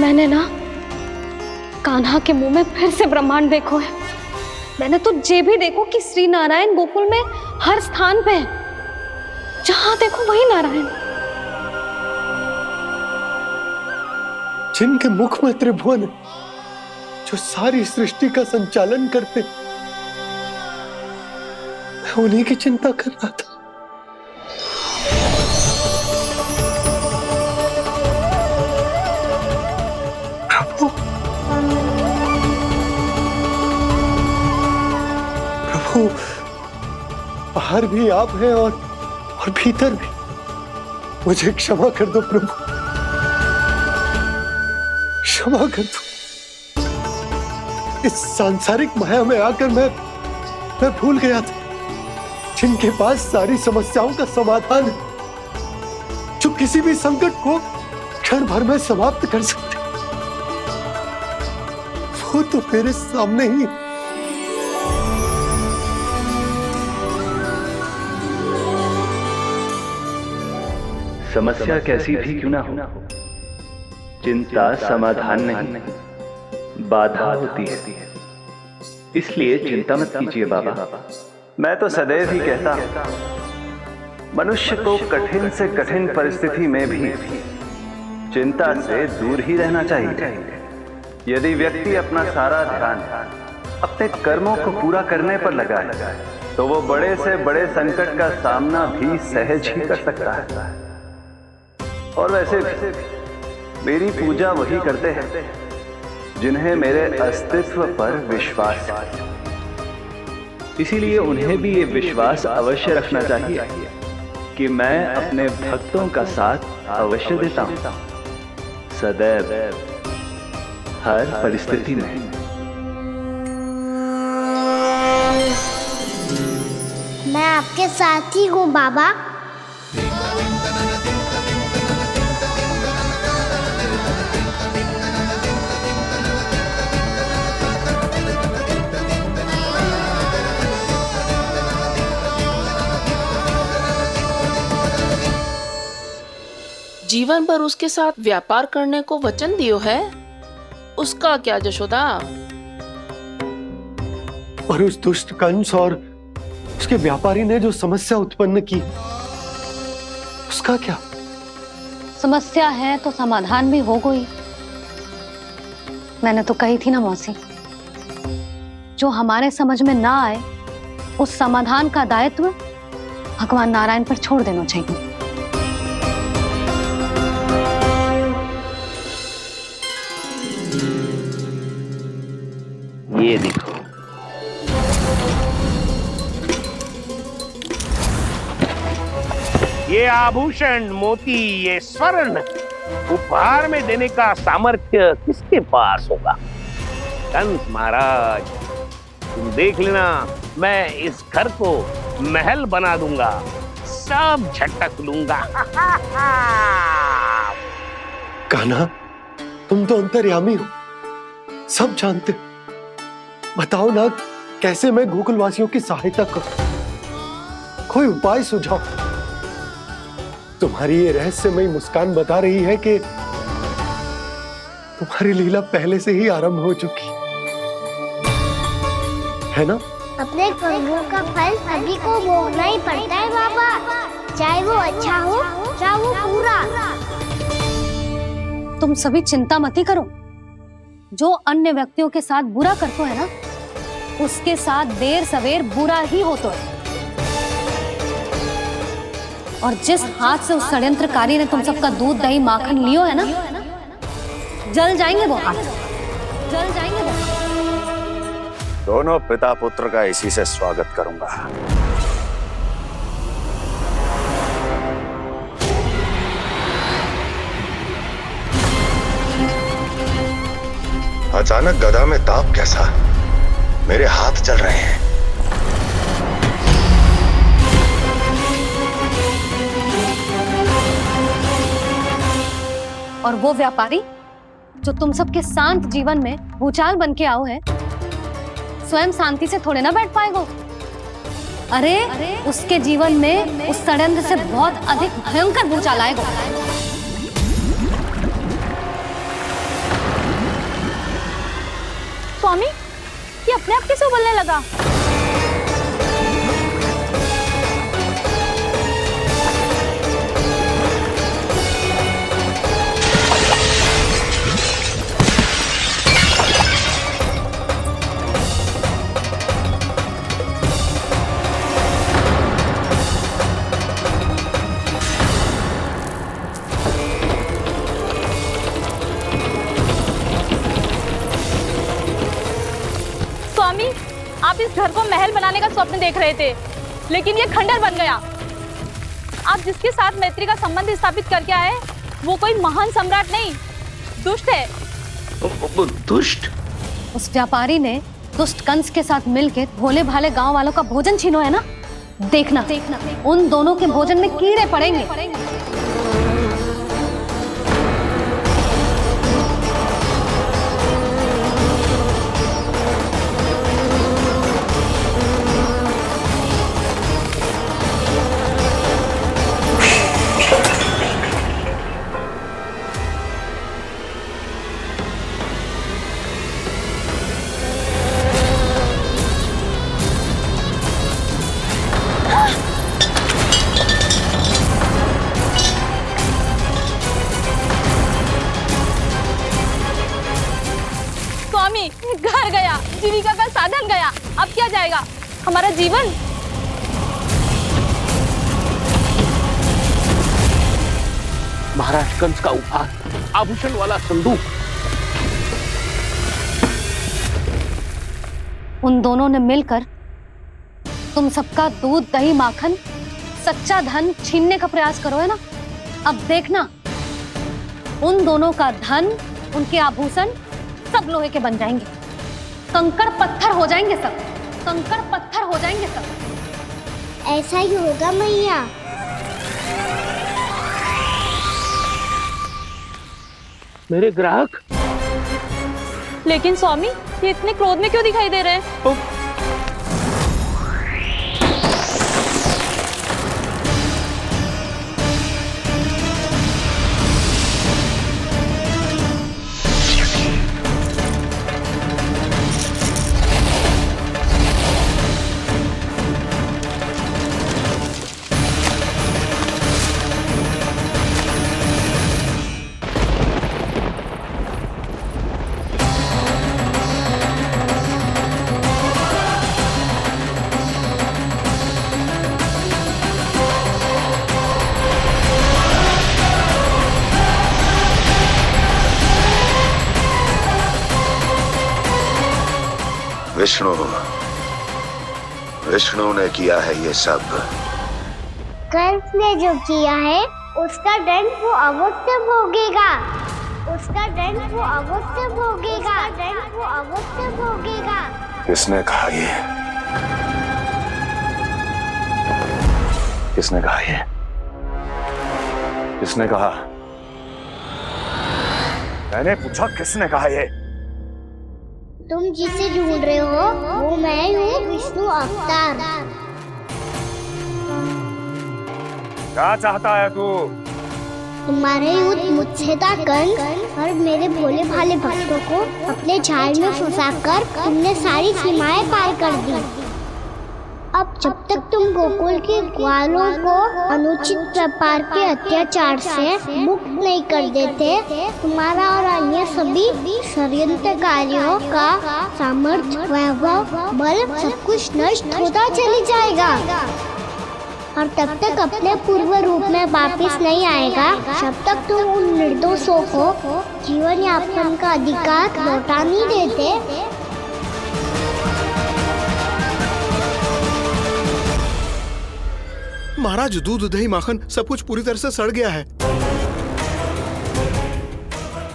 मैंने ना कान्हा के मुंह में फिर से ब्रह्मांड देखो है। मैंने तो ये भी देखो कि श्री नारायण गोकुल में हर स्थान पे है, जहां देखो वही नारायण। जिनके मुख में त्रिभुवन है, जो सारी सृष्टि का संचालन करते, मैं उन्हीं की चिंता कर रहा था। प्रभु, प्रभु, बाहर भी आप हैं और भीतर भी। मुझे क्षमा कर दो प्रभु, क्षमा कर दो। इस सांसारिक माया में आकर मैं भूल गया था जिनके पास सारी समस्याओं का समाधान है, जो किसी भी संकट को क्षण भर में समाप्त कर सकते, वो तो मेरे सामने ही। समस्या कैसी भी क्यों ना हो, चिंता समाधान नहीं, बाधा होती है। इसलिए चिंता मत कीजिए बाबा। मैं तो सदैव ही कहता हूं, मनुष्य को कठिन से कठिन परिस्थिति में भी चिंता से दूर ही रहना चाहिए। यदि व्यक्ति अपना सारा ध्यान अपने कर्मों को पूरा करने पर लगाए, तो वो बड़े से बड़े संकट का सामना भी सहज ही कर सकता है। और वैसे भी मेरी पूजा वही करते हैं जिन्हें मेरे अस्तित्व पर विश्वास है। इसीलिए उन्हें भी ये विश्वास अवश्य रखना चाहिए कि मैं अपने भक्तों का साथ अवश्य देता हूं, सदैव, हर परिस्थिति में। मैं आपके साथ ही हूँ बाबा। जीवन भर उसके साथ व्यापार करने को वचन दियो है, उसका क्या जशोदा? और उस दुष्ट कंस और उसके व्यापारी ने जो समस्या उत्पन्न की, उसका क्या? समस्या है तो समाधान भी हो गई। मैंने तो कही थी ना मौसी, जो हमारे समझ में ना आए उस समाधान का दायित्व भगवान नारायण पर छोड़ देना चाहिए। ये देखो, ये आभूषण, मोती, ये स्वर्ण उपहार में देने का सामर्थ्य किसके पास होगा? कंस महाराज, तुम देख लेना, मैं इस घर को महल बना दूंगा, सब झटक लूंगा। कान्हा, तुम तो अंतर्यामी हो, सब जानते हो। बताओ ना, कैसे मैं गोकुलवासियों की सहायता करूं? कोई उपाय सुझाओ। तुम्हारी ये रहस्यमयी मुस्कान बता रही है कि तुम्हारी लीला पहले से ही आरंभ हो चुकी है ना? अपने कर्मों का फल सभी को भोगना ही पड़ता है बाबा, चाहे वो अच्छा हो चाहे वो बुरा। तुम सभी चिंता मत ही करो। जो अन्य व्यक्तियों के साथ बुरा करते है ना, उसके साथ देर सवेर बुरा ही होता है। और जिस हाथ से उस षड्यंत्रकारी ने तुम सबका दूध दही माखन लियो है ना, जल जाएंगे वो हाथ, जल जाएंगे वो। दोनों पिता पुत्र का इसी से स्वागत करूंगा। अचानक गदा में ताप कैसा? मेरे हाथ जल रहे हैं। और वो व्यापारी जो तुम सबके शांत जीवन में भूचाल बन के आओ है, स्वयं शांति से थोड़े ना बैठ पाएगा। अरे उसके जीवन में उस षड्यंत्र से बहुत अधिक भयंकर भूचाल आएगा। स्वामी, ये अपने आप कैसे बोलने लगा? स्वामी, आप इस घर को महल बनाने का स्वप्न देख रहे थे, लेकिन ये खंडर बन गया। आप जिसके साथ मैत्री का संबंध स्थापित करके आए, वो कोई महान सम्राट नहीं, दुष्ट है। दुष्ट? उस व्यापारी ने दुष्ट कंस के साथ मिलकर भोले भाले गांव वालों का भोजन छीनो है ना। देखना उन दोनों के भोजन में कीड़े पड़ेंगे। स्वामी, घर गया, जीविका का साधन गया, अब क्या जाएगा हमारा जीवन? महाराज कंस का उपहार, आभूषण वाला संदूक। उन दोनों ने मिलकर तुम सबका दूध दही माखन सच्चा धन छीनने का प्रयास करो है ना। अब देखना उन दोनों का धन, उनके आभूषण सब लोहे के बन जाएंगे, कंकड़ पत्थर हो जाएंगे सब, कंकड़ पत्थर हो जाएंगे सब। ऐसा ही होगा मैया। मेरे ग्राहक? लेकिन स्वामी, ये इतने क्रोध में क्यों दिखाई दे रहे हैं? विष्णु ने किया है ये सब। कंस ने जो किया है उसका दंड वो अवश्य भोगेगा, उसका दंड वो अवश्य भोगेगा, दंड वो अवश्य भोगेगा। किसने कहा ये? किसने कहा ये? किसने कहा? मैंने पूछा किसने कहा ये? तुम जिसे ढूंढ रहे हो वो मैं हूँ, विष्णु अवतार। क्या चाहता है तू? तुम्हारे युद्ध मुझसे था कंस, और मेरे भोले भाले भक्तों को अपने जाल में फंसाकर तुमने सारी सीमाएं पार कर दी। अब जब तक तुम गोकुल के ग्वालों को अनुचित व्यापार के अत्याचार से मुक्त नहीं कर देते, तुम्हारा और अन्य सभी षड्यंत्रकारियों का सामर्थ्य, वैभव, बल सब कुछ नष्ट होता चली जाएगा, और तब तक अपने पूर्व रूप में वापस नहीं आएगा जब तक तुम उन निर्दोषों को जीवन यापन का अधिकार लौटा नहीं देते। महाराज, दूध दही माखन सब कुछ पूरी तरह से सड़ गया है।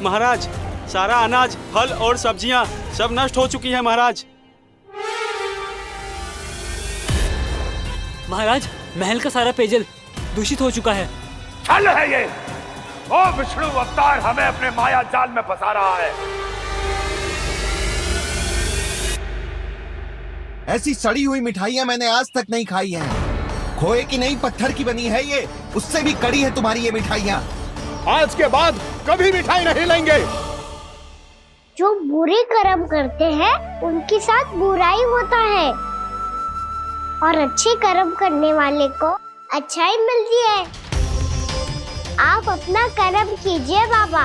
महाराज, सारा अनाज, फल और सब्जियां सब नष्ट हो चुकी है महाराज। महाराज, महल का सारा पेयजल दूषित हो चुका है। छल है ये। वो विष्णु अवतार हमें अपने माया जाल में फंसा रहा है। ऐसी सड़ी हुई मिठाइयां मैंने आज तक नहीं खाई हैं। खोए की नहीं, पत्थर की बनी है ये, उससे भी कड़ी है तुम्हारी ये मिठाइयां। आज के बाद कभी मिठाई नहीं लेंगे। जो बुरे कर्म करते हैं उनके साथ बुराई होता है और अच्छे कर्म करने वाले को अच्छाई मिलती है। आप अपना कर्म कीजिए बाबा,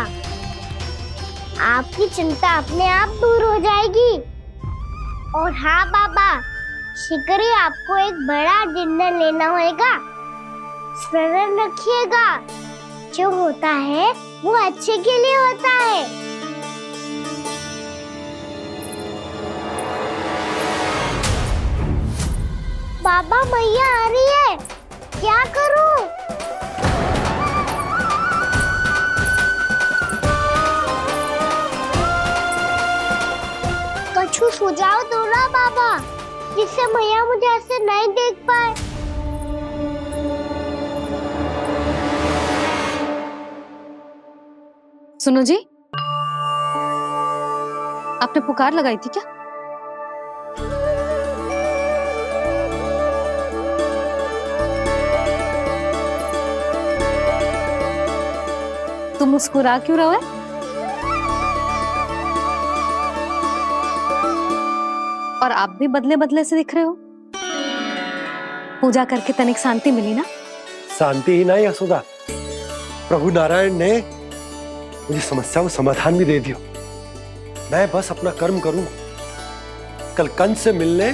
आपकी चिंता अपने आप दूर हो जाएगी। और हाँ बाबा, शीघ्र ही आपको एक बड़ा डिनर लेना होगा। स्मरण रखिएगा, जो होता है वो अच्छे के लिए होता है। बाबा मैया आ रही है, क्या करूं? कछु सुझाव दो ना बाबा, जिससे मैया मुझे ऐसे नहीं देख पाए। सुनो जी, आपने पुकार लगाई थी क्या? तुम मुस्कुरा क्यों रहे हो? और आप भी बदले बदले से दिख रहे हो। पूजा करके तनिक शांति मिली ना? शांति ही नहीं यशोदा, प्रभु नारायण ने मुझे समस्या को समाधान भी दे दिया। मैं बस अपना कर्म करूं। कल कंस से मिलने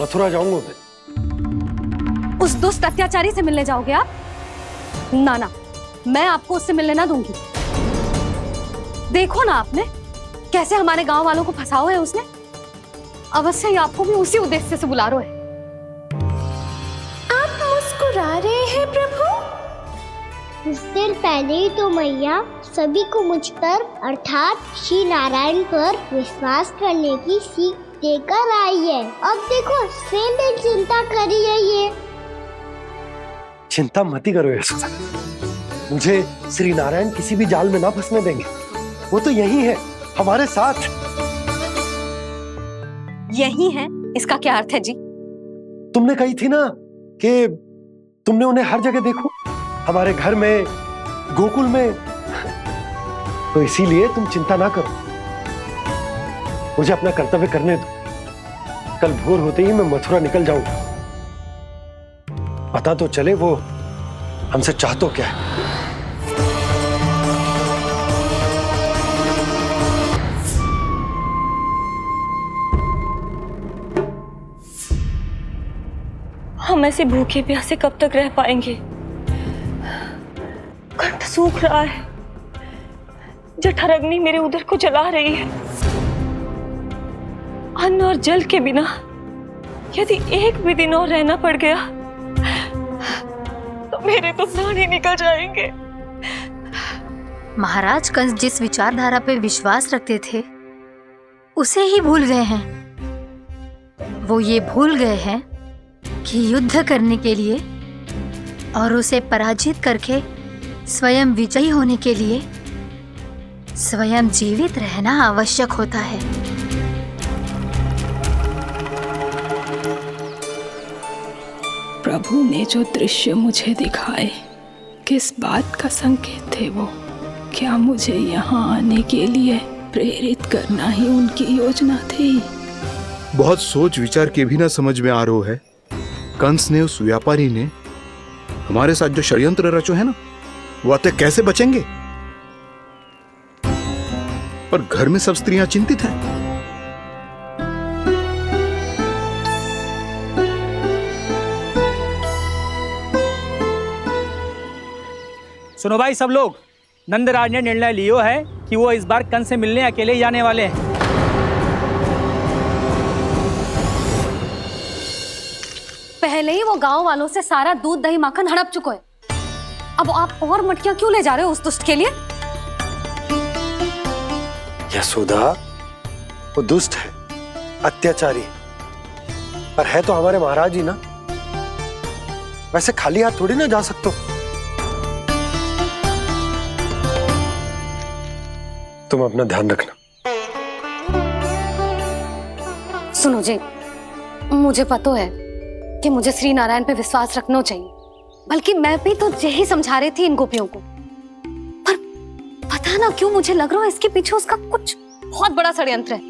मथुरा जाऊंगा मैं। उस दुष्ट अत्याचारी से मिलने जाओगे आप? ना ना, मैं आपको उससे मिलने ना दूंगी। देखो ना आपने कैसे हमारे गांव वालों को फंसाओ है उसने। अवश्य ही आपको भी उसी उद्देश्य से बुला रहा है। आप मुस्कुरा रहे हैं प्रभु? कुछ देर पहले ही तो मैया सभी को मुझ पर अर्थात श्री नारायण पर विश्वास करने की सीख देकर आई है। अब देखो स्वयं भी चिंता करी है ये। चिंता मत ही करो यशोदा, मुझे श्री नारायण किसी भी जाल में ना फंसने देंगे। वो तो यही है हमारे साथ। यही है, इसका क्या अर्थ है जी? तुमने कही थी ना कि तुमने उन्हें हर जगह देखो, हमारे घर में, गोकुल में। तो इसीलिए तुम चिंता ना करो, मुझे अपना कर्तव्य करने दो। कल भोर होते ही मैं मथुरा निकल जाऊंगा। पता तो चले वो हमसे चाहतो क्या है। हम ऐसे भूखे प्यासे कब तक रह पाएंगे? कंठ सूख रहा है, जठराग्नि मेरे उदर को जला रही है। अन्न और जल के बिना यदि एक भी दिन और रहना पड़ गया तो मेरे तो प्राण ही निकल जाएंगे। महाराज कंस जिस विचारधारा पे विश्वास रखते थे उसे ही भूल गए हैं। वो ये भूल गए हैं कि युद्ध करने के लिए और उसे पराजित करके स्वयं विजयी होने के लिए स्वयं जीवित रहना आवश्यक होता है। प्रभु ने जो दृश्य मुझे दिखाए, किस बात का संकेत थे वो? क्या मुझे यहाँ आने के लिए प्रेरित करना ही उनकी योजना थी? बहुत सोच विचार के भी ना समझ में आ रहा है। कंस ने, उस व्यापारी ने हमारे साथ जो षड्यंत्र रचो है ना, वो अतः कैसे बचेंगे? पर घर में सब स्त्रियां चिंतित हैं। सुनो भाई सब लोग, नंदराज ने निर्णय लियो है कि वो इस बार कंस से मिलने अकेले ही जाने वाले हैं। पहले ही वो गांव वालों से सारा दूध दही माखन हड़प चुका है। अब आप और मटकियां क्यों ले जा रहे हो उस दुष्ट के लिए? यशोदा, वो दुष्ट है, अत्याचारी, पर है तो हमारे महाराज ही ना। वैसे खाली हाथ थोड़ी ना जा सकते हो। तुम अपना ध्यान रखना। सुनो जी, मुझे पता है कि मुझे श्री नारायण पे विश्वास रखना चाहिए, बल्कि मैं भी तो यही समझा रही थी इन गोपियों को। पर पता ना क्यों मुझे लग रहा है इसके पीछे उसका कुछ बहुत बड़ा षड्यंत्र है।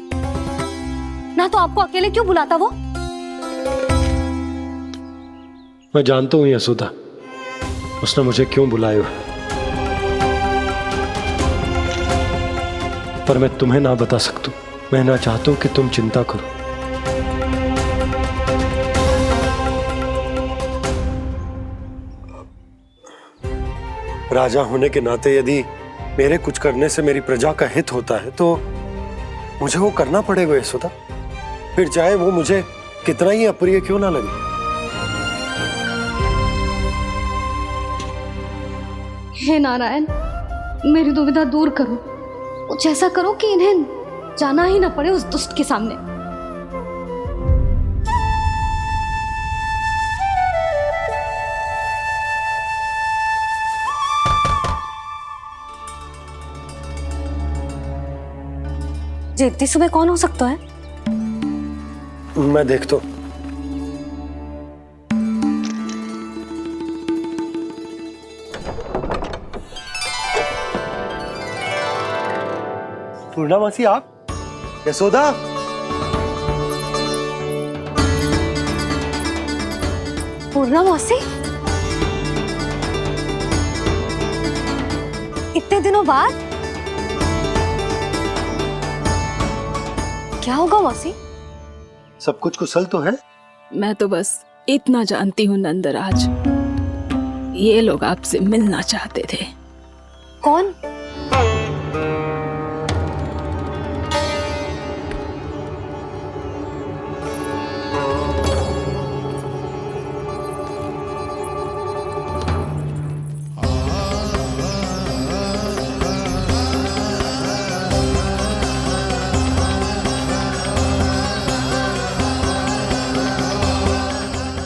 ना तो आपको अकेले क्यों बुलाता वो? मैं जानता हूँ यशोदा, उसने मुझे क्यों बुलाया, पर मैं तुम्हें ना बता सकता। मैं ना चाहता हूं कि तुम चिंता करो। राजा होने के नाते यदि मेरे कुछ करने से मेरी प्रजा का हित होता है तो मुझे वो करना पड़ेगा यशोदा, फिर चाहे वो मुझे कितना ही अप्रिय क्यों ना लगे। हे नारायण, मेरी दुविधा दूर करो। कुछ ऐसा करो कि इन्हें जाना ही ना पड़े उस दुष्ट के सामने। जी इतनी सुबह कौन हो सकता है? मैं देखता हूं। पूर्णामासी आप? यशोदा? पूर्णामासी? इतने दिनों बाद? क्या होगा मौसी? सब कुछ कुशल तो है? मैं तो बस इतना जानती हूँ नंदराज, ये लोग आपसे मिलना चाहते थे। कौन?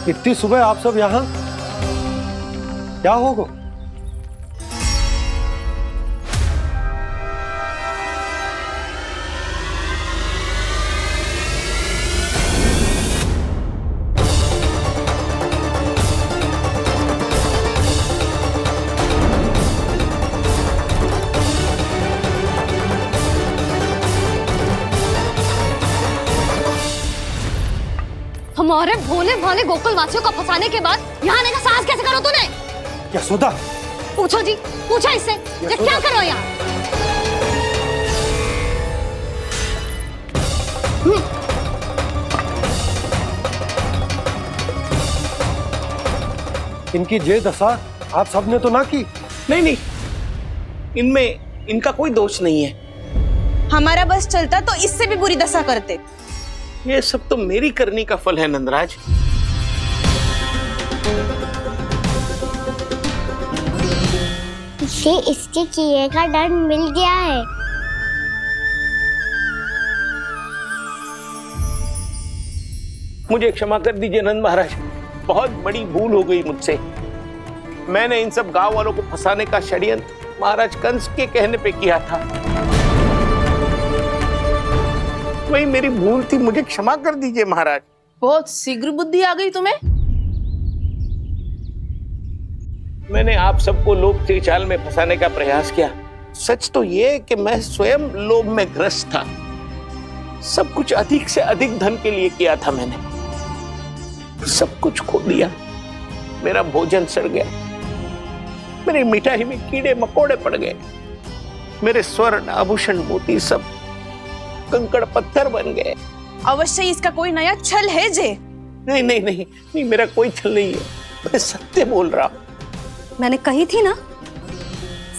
इतनी सुबह आप सब यहाँ? क्या होगा? हमारे भोले भाले गोकुल वासियों को फंसाने के बाद यहाँ आने का साहस कैसे करो तूने? यशोदा! पूछो जी, पूछो इससे, ये क्या करो यहाँ? इनकी जे दशा आप सबने तो ना की? नहीं नहीं, इनमें इनका कोई दोष नहीं है। हमारा बस चलता तो इससे भी बुरी दशा करते। ये सब तो मेरी करनी का फल है नंदराज। इसे इसके किए का डर मिल गया है। मुझे क्षमा कर दीजिए नंद महाराज, बहुत बड़ी भूल हो गई मुझसे। मैंने इन सब गांव वालों को फंसाने का षड्यंत्र महाराज कंस के कहने पे किया था। वही मेरी भूल थी, मुझे क्षमा कर दीजिए महाराज। बहुत शीघ्र बुद्धि आ गई तुम्हें। मैंने आप सबको लोभ के जाल में फंसाने का प्रयास किया। सच तो ये कि मैं स्वयं लोभ में ग्रस्त था। सब कुछ अधिक से अधिक धन के लिए किया था मैंने। सब कुछ खो दिया। मेरा भोजन सड़ गया, मेरी मिठाई में कीड़े मकोड़े पड़ गए, मेरे स्वर्ण आभूषण मोती सब कंकड़ पत्थर बन गए। अवश्य इसका कोई नया छल है जे। नहीं नहीं नहीं नहीं, मेरा कोई छल नहीं है, मैं सत्य बोल रहा हूं। मैंने कही थी ना,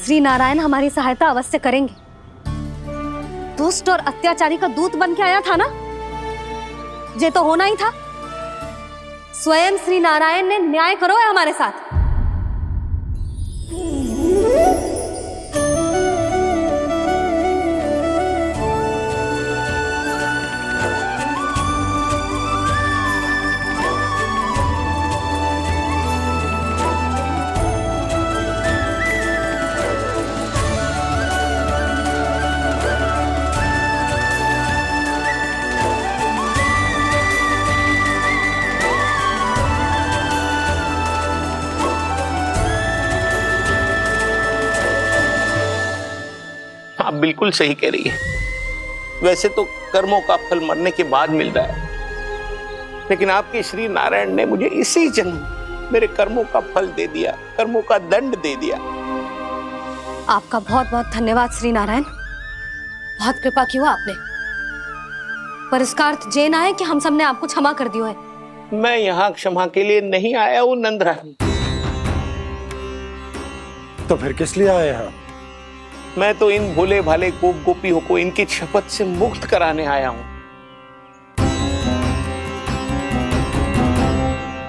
श्री नारायण हमारी सहायता अवश्य करेंगे। दुष्ट और अत्याचारी का दूत बन के आया था ना, ये तो होना ही था। स्वयं श्री नारायण ने न्याय करो है हमारे साथ। आप बिल्कुल सही कह रही है। वैसे तो कर्मों का फल मरने के बाद मिल रहा है, लेकिन आपके श्री नारायण ने मुझे इसी जन्म मेरे कर्मों का फल दे दिया, कर्मों का दंड दे दिया। आपका बहुत बहुत धन्यवाद श्री नारायण, बहुत कृपा की हो आपने। पर इसका अर्थ ये ना है कि हम सबने आपको क्षमा कर दिया है। मैं यहाँ क्षमा के लिए नहीं आया हूँ नंदरानी। तो फिर किस लिए आए हैं? मैं तो इन भोले भाले गोप गोपियों को इनकी शपथ से मुक्त कराने आया हूँ।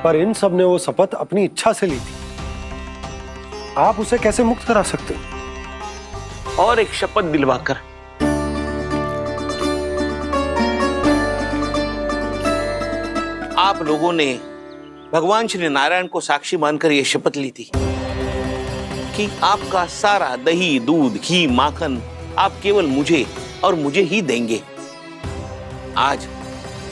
पर इन सब ने वो शपथ अपनी इच्छा से ली थी, आप उसे कैसे मुक्त करा सकते? और एक शपथ दिलवाकर। आप लोगों ने भगवान श्री नारायण को साक्षी मानकर यह शपथ ली थी कि आपका सारा दही, दूध, घी, माखन आप केवल मुझे और मुझे ही देंगे। आज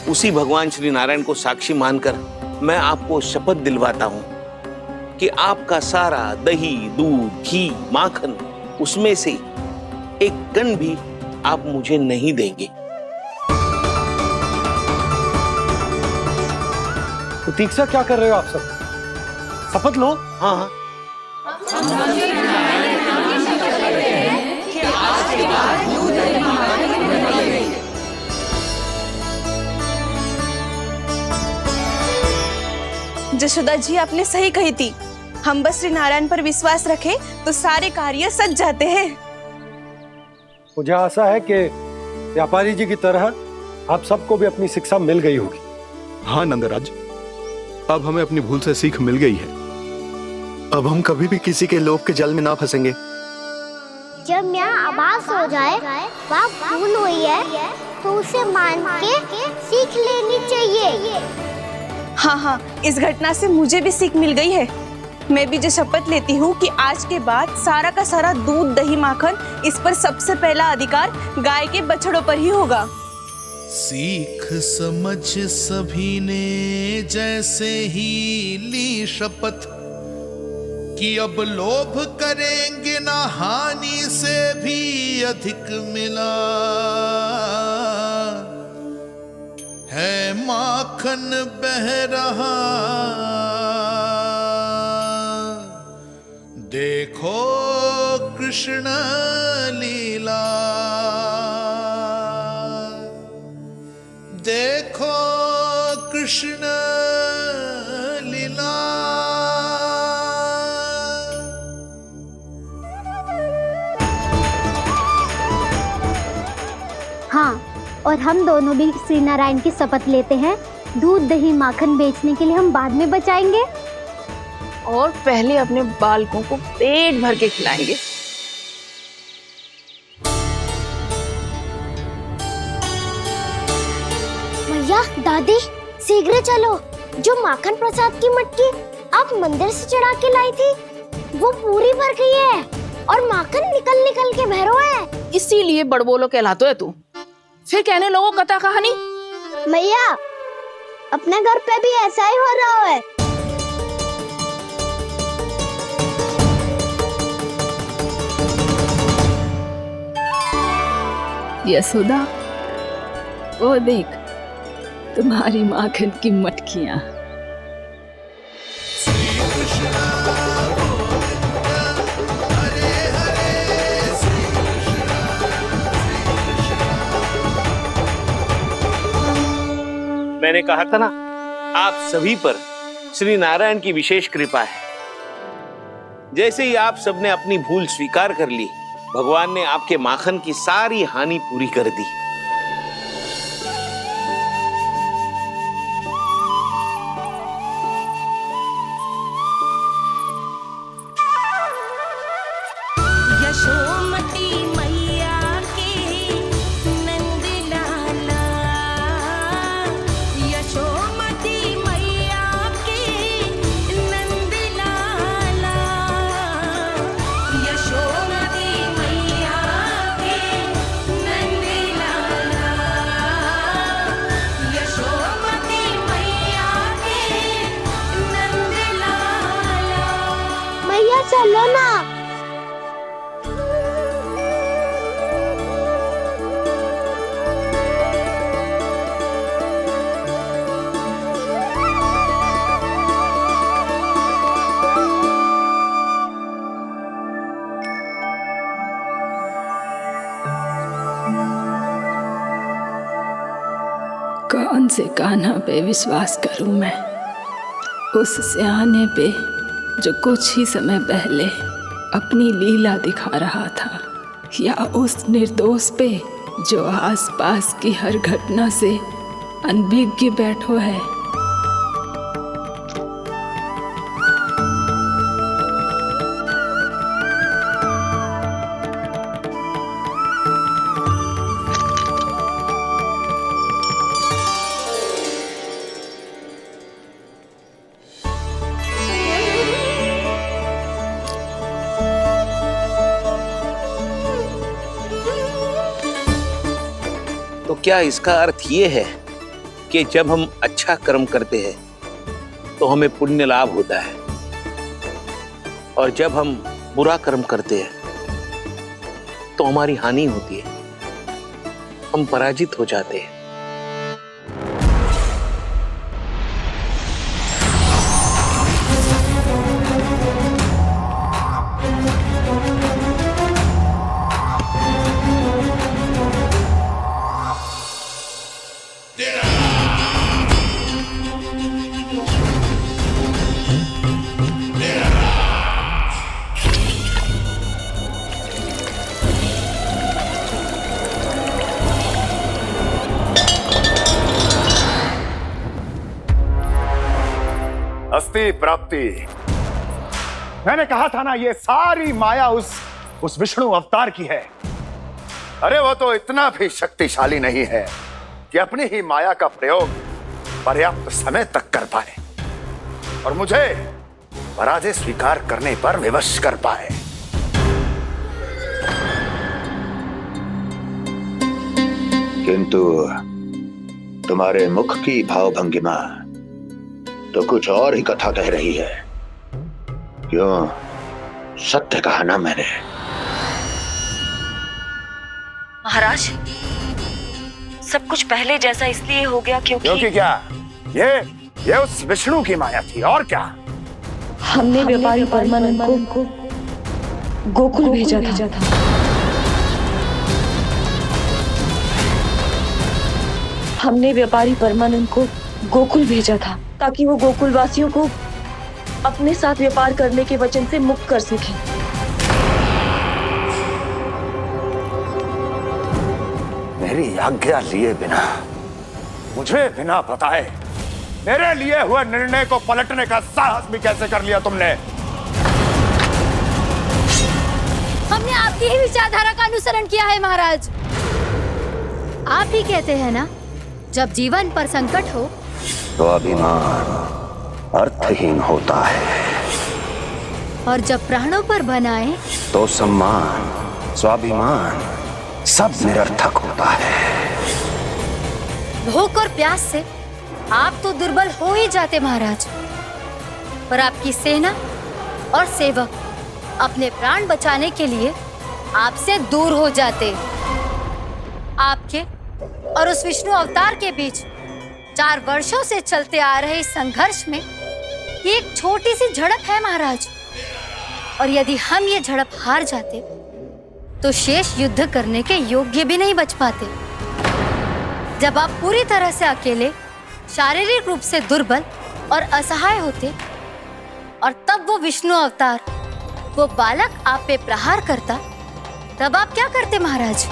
उसी भगवान श्री नारायण को साक्षी मानकर मैं आपको शपथ दिलवाता हूं कि आपका सारा दही, दूध, घी, माखन उसमें से एक कण भी आप मुझे नहीं देंगे। प्रतीक्षा क्या कर रहे हो आप सब? शपथ लो। हाँ जशोदा जी, आपने सही कही थी। हम बस श्री नारायण पर विश्वास रखें तो सारे कार्य सज जाते हैं। मुझे आशा है कि व्यापारी जी की तरह आप सबको भी अपनी शिक्षा मिल गई होगी। हाँ नंदराज, अब हमें अपनी भूल से सीख मिल गई है। अब हम कभी भी किसी के लोभ के जाल में ना फंसेंगे। जब यहाँ आवाज हो जाए वह भूल हुई है तो उसे मान के सीख लेनी चाहिए। हाँ हाँ, इस घटना से मुझे भी सीख मिल गई है। मैं भी जो शपथ लेती हूँ कि आज के बाद सारा का सारा दूध, दही, माखन इस पर सबसे पहला अधिकार गाय के बछड़ों पर ही होगा। सीख समझ सभी ने जैसे ही ली शपथ कि अब लोभ करेंगे ना हानि से भी अधिक मिला है, माखन बह रहा देखो कृष्ण लीला, देखो कृष्ण लीला। हाँ, और हम दोनों भी श्री नारायण की शपथ लेते हैं, दूध, दही, माखन बेचने के लिए हम बाद में बचाएंगे और पहले अपने बालकों को पेट भर के खिलाएंगे। भैया, दादी, शीघ्र चलो। जो माखन प्रसाद की मटकी आप मंदिर से चढ़ा के लाई थी वो पूरी भर गई है और माखन निकल निकल के बह रहा है। इसीलिए बड़बोलो कहलाते है तू। फिर कहने लोगों कथा कहानी। भैया, अपने घर पे भी ऐसा ही हो रहा है। यशोदा, वो देख तुम्हारी माखन की मटकियां। मैंने कहा था ना, आप सभी पर श्री नारायण की विशेष कृपा है। जैसे ही आप सबने अपनी भूल स्वीकार कर ली, भगवान ने आपके माखन की सारी हानि पूरी कर दी। यशोमती मैया की नंद लाला, यशोमती मैया की नंद लाला, यशोमती मैया की नंद लाला। कौन से कान्हा पे विश्वास करूं मैं? उस सियाने पे जो कुछ ही समय पहले अपनी लीला दिखा रहा था, या उस निर्दोष पे जो आसपास की हर घटना से अनभिज्ञ बैठो है? तो क्या इसका अर्थ ये है कि जब हम अच्छा कर्म करते हैं तो हमें पुण्य लाभ होता है, और जब हम बुरा कर्म करते हैं तो हमारी हानि होती है, हम पराजित हो जाते हैं? अस्ति प्राप्ति। मैंने कहा था ना, ये सारी माया उस विष्णु अवतार की है। अरे वो तो इतना भी शक्तिशाली नहीं है कि अपनी ही माया का प्रयोग पर्याप्त समय तक कर पाए और मुझे पराजय स्वीकार करने पर विवश कर पाए। किंतु तुम्हारे मुख की भावभंगिमा तो कुछ और ही कथा कह रही है। क्यों? सत्य कहा ना मैंने। महाराज, सब कुछ पहले जैसा इसलिए हो गया क्योंकि क्या? ये उस विष्णु की माया थी, और क्या? हमने व्यापारी परमानंद को गोकुल भेजा था। हमने व्यापारी परमानंद को गोकुल भेजा था ताकि वो गोकुल वासियों को अपने साथ व्यापार करने के वचन से मुक्त कर सके। मेरी आज्ञा लिए बिना, मुझे बिना बताए मेरे लिए हुए निर्णय को पलटने का साहस भी कैसे कर लिया तुमने? हमने आपकी ही विचारधारा का अनुसरण किया है महाराज। आप ही कहते हैं ना, जब जीवन पर संकट हो तो अभिमान अर्थहीन होता है, और जब प्राणों पर बनाए तो सम्मान स्वाभिमान सब निरर्थक होता है। भूख और प्यास से आप तो दुर्बल हो ही जाते महाराज, पर आपकी सेना और सेवक अपने प्राण बचाने के लिए आपसे दूर हो जाते। आपके और उस विष्णु अवतार के बीच 4 वर्षों से चलते आ रहे इस संघर्ष में एक छोटी सी झड़प है महाराज, और यदि हम ये झड़प हार जाते तो शेष युद्ध करने के योग्य भी नहीं बच पाते। जब आप पूरी तरह से अकेले, शारीरिक रूप से दुर्बल और असहाय होते, और तब वो विष्णु अवतार, वो बालक आप पे प्रहार करता, तब आप क्या करते महाराज?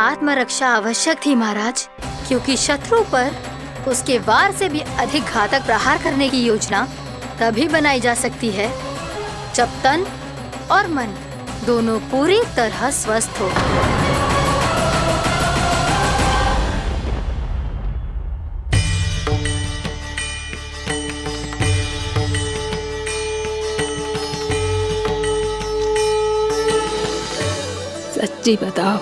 आत्मरक्षा आवश्यक थी महाराज, क्योंकि शत्रु पर उसके वार से भी अधिक घातक प्रहार करने की योजना तभी बनाई जा सकती है जब तन और मन दोनों पूरी तरह स्वस्थ हो। सच्ची बताओ,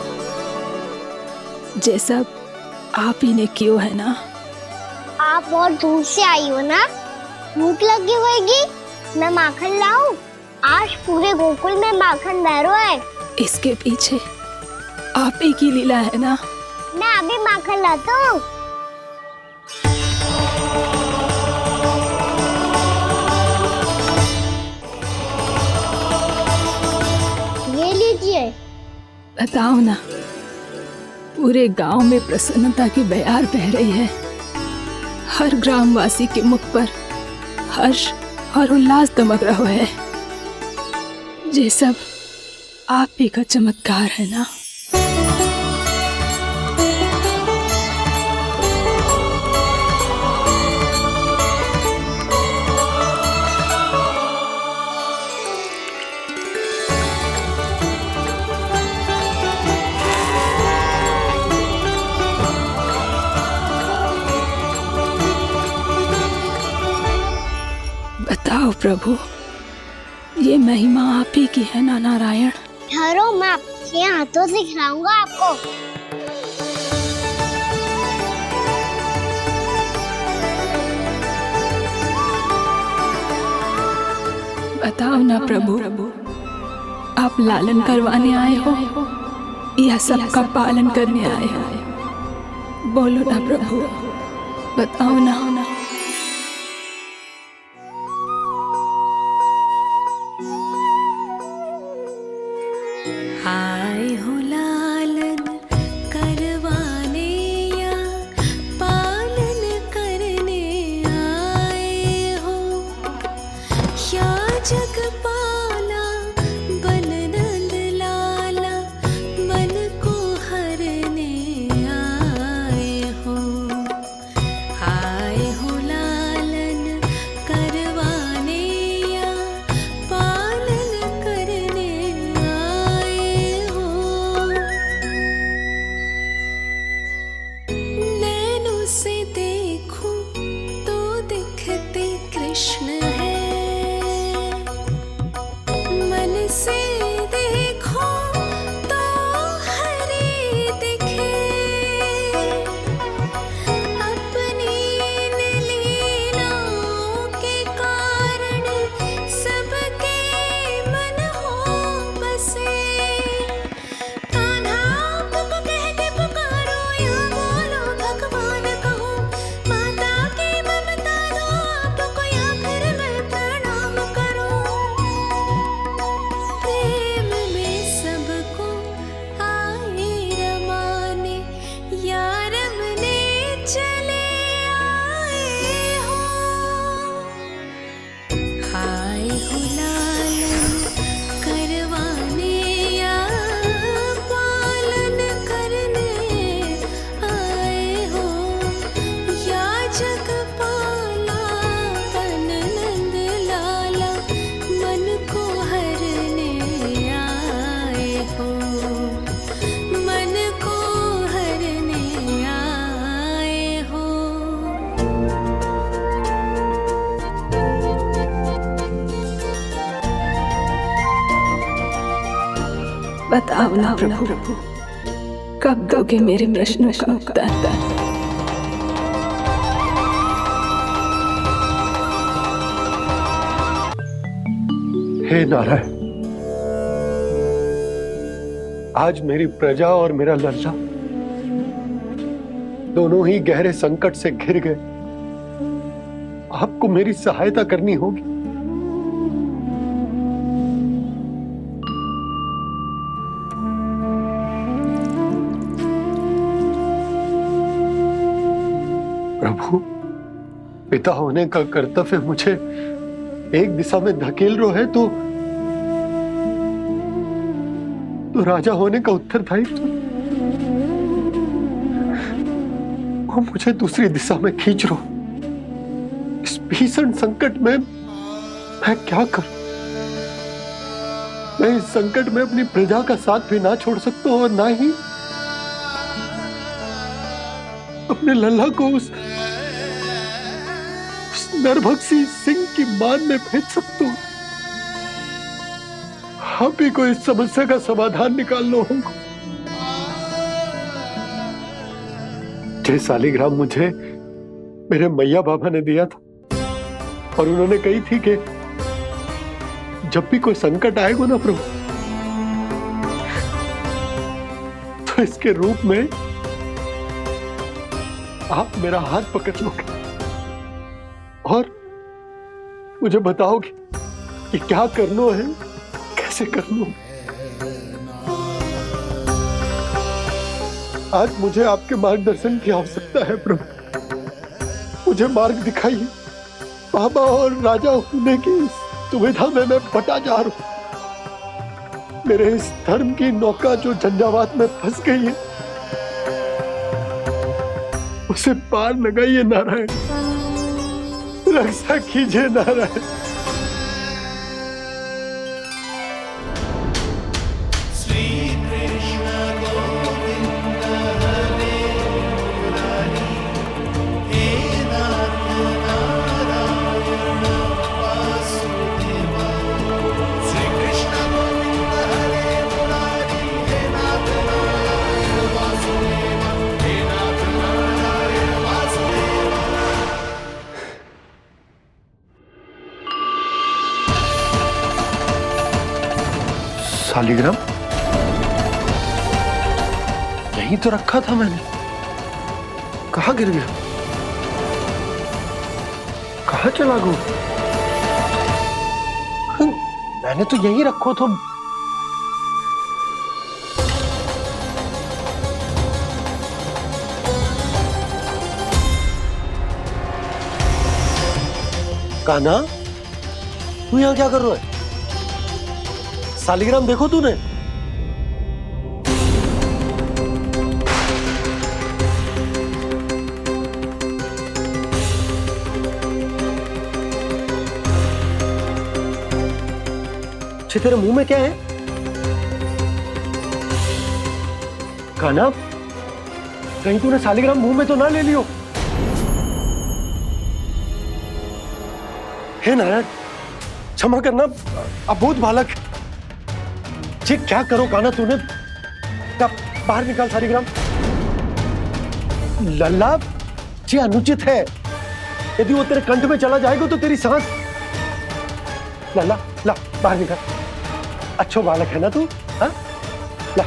ये सब आप ही ने क्यों है ना? आप बहुत दूर से आई हो ना, भूख लगी होगी। मैं माखन लाऊं? आज पूरे गोकुल में माखन बह रहा है। इसके पीछे आप ही की लीला है ना? मैं अभी माखन लाता हूँ। ये लीजिए। बताओ ना, पूरे गांव में प्रसन्नता की बयार बह रही है। हर ग्रामवासी के मुख पर हर्ष और उल्लास दमक रहा है। ये सब आप ही का चमत्कार है ना। बताओ प्रभु, ये महिमा आप ही की है ना नारायण? ठहरो, मैं आपके हाथों से खिलाऊंगा आपको। बताओ ना प्रभु, आप लालन करवाने आए हो या सबका पालन करने आए हो? बोलो ना प्रभु, बताओ ना। आए हो लालन करवाने या पालन करने आए हो, या जगपाला बन नंद लाला मन को हरने आए हो। आए हो लालन करवाने या पालन करने आए हो। नैनों से देखूं तो दिखते कृष्ण है, मन से देखो तो हरि दिखे। अपनी लीलाओं के कारण सबके मन हो बसे। कान्हा आपको कह के पुकारो या बोलो भगवान कहो, माता की ममता दो आपको या फिर मैं प्रणाम करूं। प्रेम में सबको आए रमाने, या रमने चले आए हो। आए हो लालन करवाने या पालन करने आए हो, या जगपाला बन नंद लाला मन को हरने आए हो। मन को हरने आए हो। बताओ ना प्रभु, कब दोगे मेरे प्रश्नों का उत्तर? हे नारायण, आज मेरी प्रजा और मेरा लल्ला दोनों ही गहरे संकट से घिर गए। आपको मेरी सहायता करनी होगी। प्रभु, पिता होने का कर्तव्य मुझे एक दिशा में धकेल रहा है तो राजा होने का उत्तरदायित्व वो मुझे दूसरी दिशा में खींच रहा। इस भीषण संकट में मैं क्या करूं? मैं इस संकट में अपनी प्रजा का साथ भी ना छोड़ सकता हूं और ना ही अपने लल्ला को उस नरभक्षी सिंह की मान में भेज सकता हूं। आप ही को इस समस्या का समाधान निकालना होगा। जय शालिग्राम मुझे मेरे मैया बाबा ने दिया था और उन्होंने कही थी कि जब भी कोई संकट आएगा ना प्रभु, तो इसके रूप में आप मेरा हाथ पकड़ लोगे और मुझे बताओगे कि क्या करना है, कैसे करना है। आज मुझे आपके मार्गदर्शन की आवश्यकता है प्रभु। मुझे मार्ग दिखाइए। बाबा और राजा होने की दुविधा में मैं बटा जा रहा हूं। मेरे इस धर्म की नौका जो झंझावात में फंस गई है, उसे पार लगाइए नारायण। रक्षा कीजिए नारायण। शालिग्राम यहीं तो रखा था मैंने। कहाँ गिर गया? कहाँ चला गया? मैंने तो यहीं रखो था। कान्हा, तू यहाँ क्या कर रहा है? शालिग्राम देखो तूने? अच्छे, तेरे मुंह में क्या है? कान्हा, कहीं तूने शालिग्राम मुंह में तो ना ले लियो? हे नारायण, क्षमा करना, अबोध बालक। जी क्या करो कान्हा तूने? कब बाहर निकाल शालिग्राम। लल्ला, जी अनुचित है। यदि वो तेरे कंठ में चला जाएगा तो तेरी सांस। लल्ला, ला बाहर निकाल। अच्छो बालक है ना तू? हाँ, ला।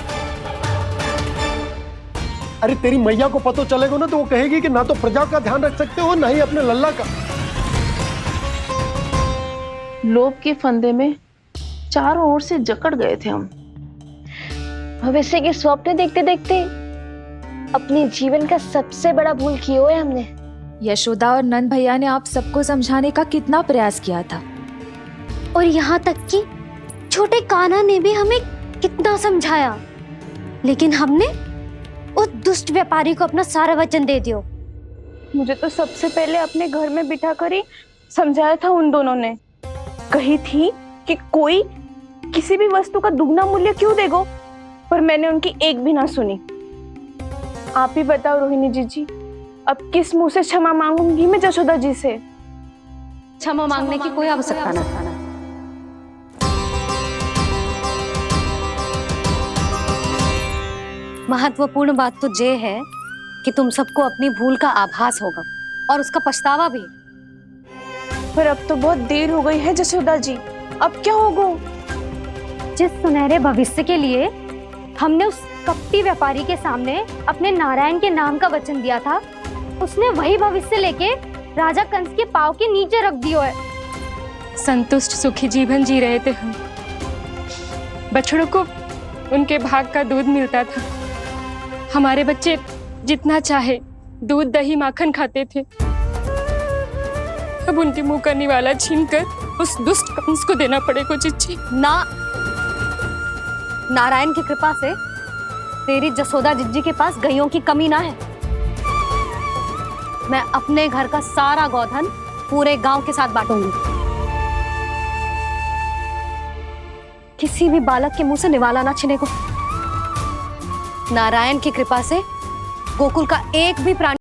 अरे तेरी मैया को पता चलेगा ना तो वो कहेगी कि ना तो प्रजा का ध्यान रख सकते हो, ना ही अपने लल्ला का। लोभ के फंदे में चारों ओर से जकड़ गए थे हम। भविष्य के स्वप्न देखते देखते अपने जीवन का सबसे बड़ा भूल किया है हमने। यशोदा और नंद भैया ने आप सबको समझाने का कितना प्रयास किया था, और यहाँ तक कि छोटे कान्हा ने भी हमें कितना समझाया, लेकिन हमने उस दुष्ट व्यापारी को अपना सारा वचन दे दिया। मुझे तो सबसे पहले अपने घर में बिठा कर ही समझाया था उन दोनों ने। कही थी कि कोई किसी भी वस्तु का दुगना मूल्य क्यों देगा, पर मैंने उनकी एक भी ना सुनी। आप ही बताओ रोहिणी जी, अब किस मुंह से क्षमा मांगूंगी मैं जशोदा जी से? क्षमा मांगने की कोई आवश्यकता ना था। महत्वपूर्ण बात तो ये है कि तुम सबको अपनी भूल का आभास होगा और उसका पछतावा भी। पर अब तो बहुत देर हो गई है जशोदा जी, अब क्या होगा? जिस सुनहरे भविष्य के लिए हमने उस कपटी व्यापारी के सामने अपने नारायण के नाम का वचन दिया था, उसने वही भविष्य लेके राजा कंस के पांव के नीचे रख दिया है। संतुष्ट सुखी जीवन जी रहे थे हम। बछड़ों को उनके भाग का दूध मिलता था। हमारे बच्चे जितना चाहे दूध दही माखन खाते थे। अब उनके मुंह का निवाला छीनकर उस दुष्ट कंस को देना पड़ेगा चिच्ची। ना, नारायण की कृपा से तेरी जसोदा जिज्जी के पास गैयों की कमी ना है। मैं अपने घर का सारा गोधन पूरे गांव के साथ बांटूंगी। किसी भी बालक के मुंह से निवाला ना छिने को। नारायण की कृपा से गोकुल का एक भी प्राणी